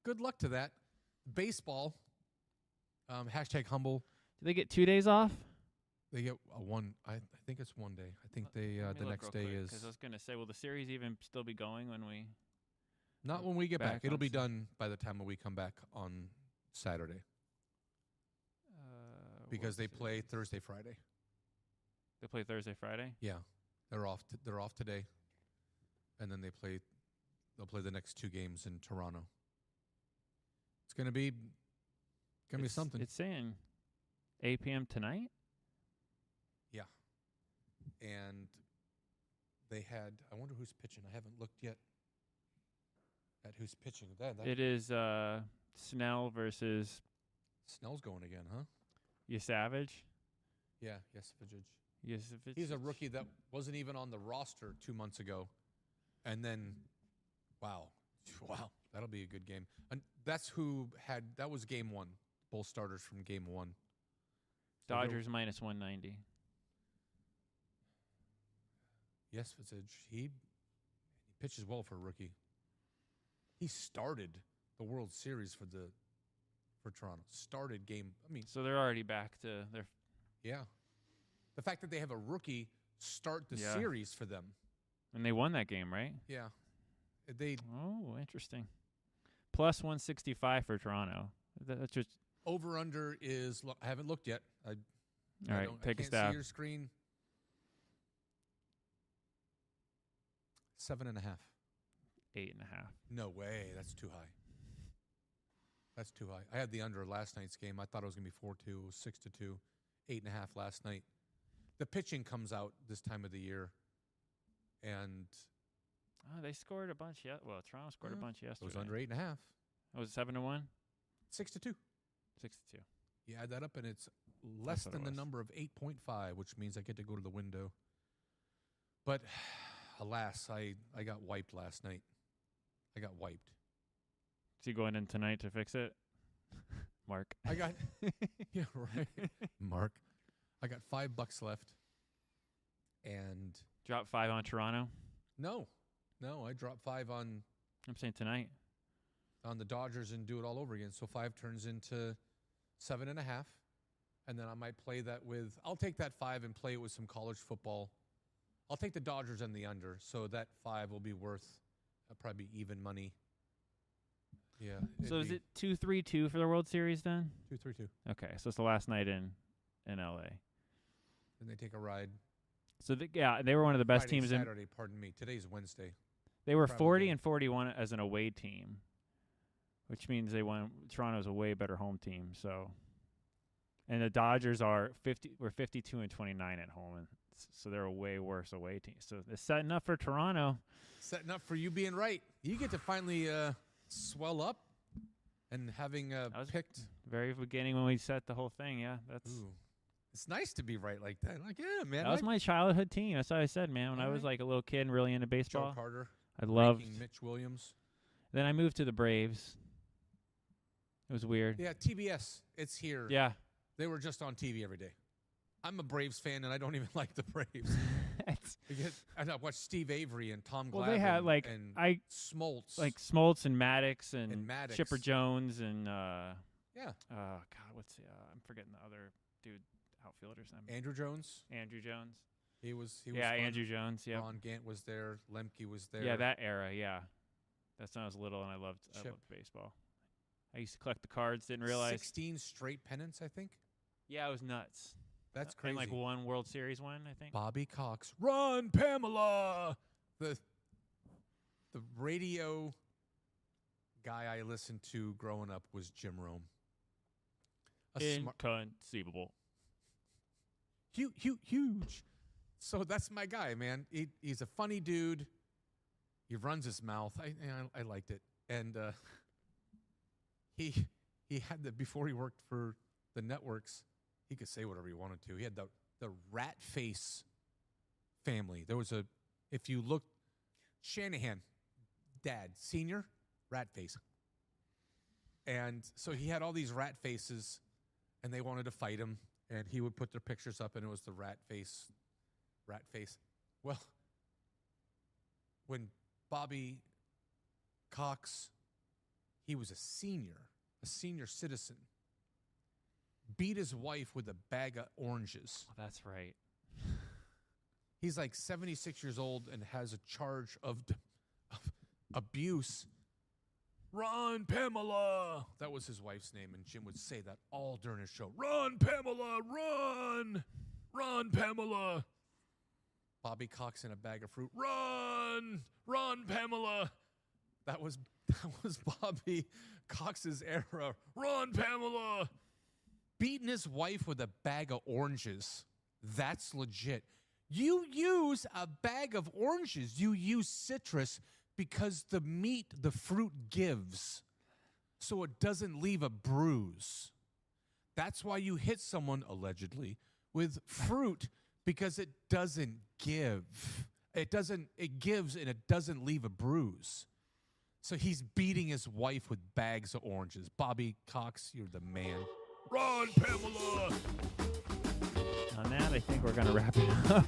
good luck to that. Baseball. Hashtag humble. Do they get 2 days off? They get one. I think it's 1 day. I think the next day is. Because I was going to say, will the series even still be going when we? Not when we get back. It'll be done by the time we come back on Saturday. Because they play Thursday, Friday. They play Thursday, Friday? Yeah, they're off today, and then they'll play the next 2 games in Toronto. It's gonna be something. It's saying 8 p.m. tonight. Yeah, and they had. I wonder who's pitching. I haven't looked yet at who's pitching. It is Snell versus. Snell's going again, huh? Yesavage? Yeah, Yesavage. Yesavage. He's a rookie that wasn't even on the roster 2 months ago. And then, wow, that'll be a good game. And that was game 1, both starters from game 1. So Dodgers minus 190. Yesavage, he pitches well for a rookie. He started the World Series for Toronto. Started game. So they're already back to their. Yeah, The fact that they have a rookie start the series for them. And they won that game, right? Yeah. Oh, interesting. Plus 165 for Toronto. That's just over-under is, I haven't looked yet. All right, take a stab. I can't see your screen. 7.5. 8.5. No way. That's too high. That's too high. I had the under last night's game. I thought it was going to be 4-2. It was 6-2. 8.5 last night. The pitching comes out this time of the year. And they scored a bunch. Well, Toronto scored a bunch yesterday. It was under 8.5. It was 7-1? 6-2. 6-2. You add that up, and it's less than the number of 8.5, which means I get to go to the window. But alas, I got wiped last night. I got wiped. Is he going in tonight to fix it? Mark. I got, yeah, right. Mark. I got $5 left. And drop 5 on Toronto? No, I dropped 5 on. I'm saying tonight. On the Dodgers and do it all over again. So 5 turns into 7.5. And then I might play that with, I'll take that 5 and play it with some college football. I'll take the Dodgers and the under. So that 5 will be worth probably even money. Yeah. So is it 2-3-2 for the World Series then? 2-3-2. Okay, so it's the last night in LA. And they take a ride. So they were one of the best teams Saturday, pardon me. Today's Wednesday. They were 40-41 as an away team, which means they won. Toronto's a way better home team. So, and the Dodgers were 52-29 at home, and so they're a way worse away team. So it's setting up for Toronto. Setting up for you being right. You get to finally swell up and having picked very beginning when we set the whole thing. Yeah, that's. Ooh. It's nice to be right like that. Like, yeah, man. That was my childhood team. That's what I said, man. When I was like a little kid and really into baseball. Joe Carter. I loved Mitch Williams. Then I moved to the Braves. It was weird. Yeah, TBS. It's here. Yeah. They were just on TV every day. I'm a Braves fan, and I don't even like the Braves. I watched Steve Avery and Tom Glavine. Well, they had Smoltz. Like Smoltz and Maddox and Maddox. Chipper Jones and yeah. God, what's I'm forgetting the other dude outfielder's name. Andrew Jones. He was fun. Andrew Jones. Yeah. Ron Gant was there. Lemke was there. Yeah, that era. Yeah, that's when I was little and I loved baseball. I used to collect the cards. Didn't realize 16 straight pennants. I think. Yeah, it was nuts. That's crazy. And like one World Series win, I think. Bobby Cox, run, Pamela. The radio guy I listened to growing up was Jim Rome. Inconceivable. Huge. So that's my guy, man. He's a funny dude. He runs his mouth. I liked it. And he had before he worked for the networks, he could say whatever he wanted to. He had the Rat Face family. There was if you look, Shanahan, dad, senior, Rat Face. And so he had all these rat faces, and they wanted to fight him. And he would put their pictures up, and it was the rat face. Well, when Bobby Cox, he was a senior citizen, beat his wife with a bag of oranges. Oh, that's right. He's like 76 years old and has a charge of abuse. Run, Pamela. That was his wife's name, and Jim would say that all during his show. Run, Pamela, run. Run, Pamela. Bobby Cox in a bag of fruit. Run, Pamela. That was Bobby Cox's era. Run, Pamela. Beating his wife with a bag of oranges. That's legit. You use a bag of oranges. You use citrus because the fruit gives, so it doesn't leave a bruise. That's why you hit someone, allegedly, with fruit, because it doesn't give. It gives and it doesn't leave a bruise. So he's beating his wife with bags of oranges. Bobby Cox, you're the man. Run, Pamela! On that, I think we're going to wrap it up.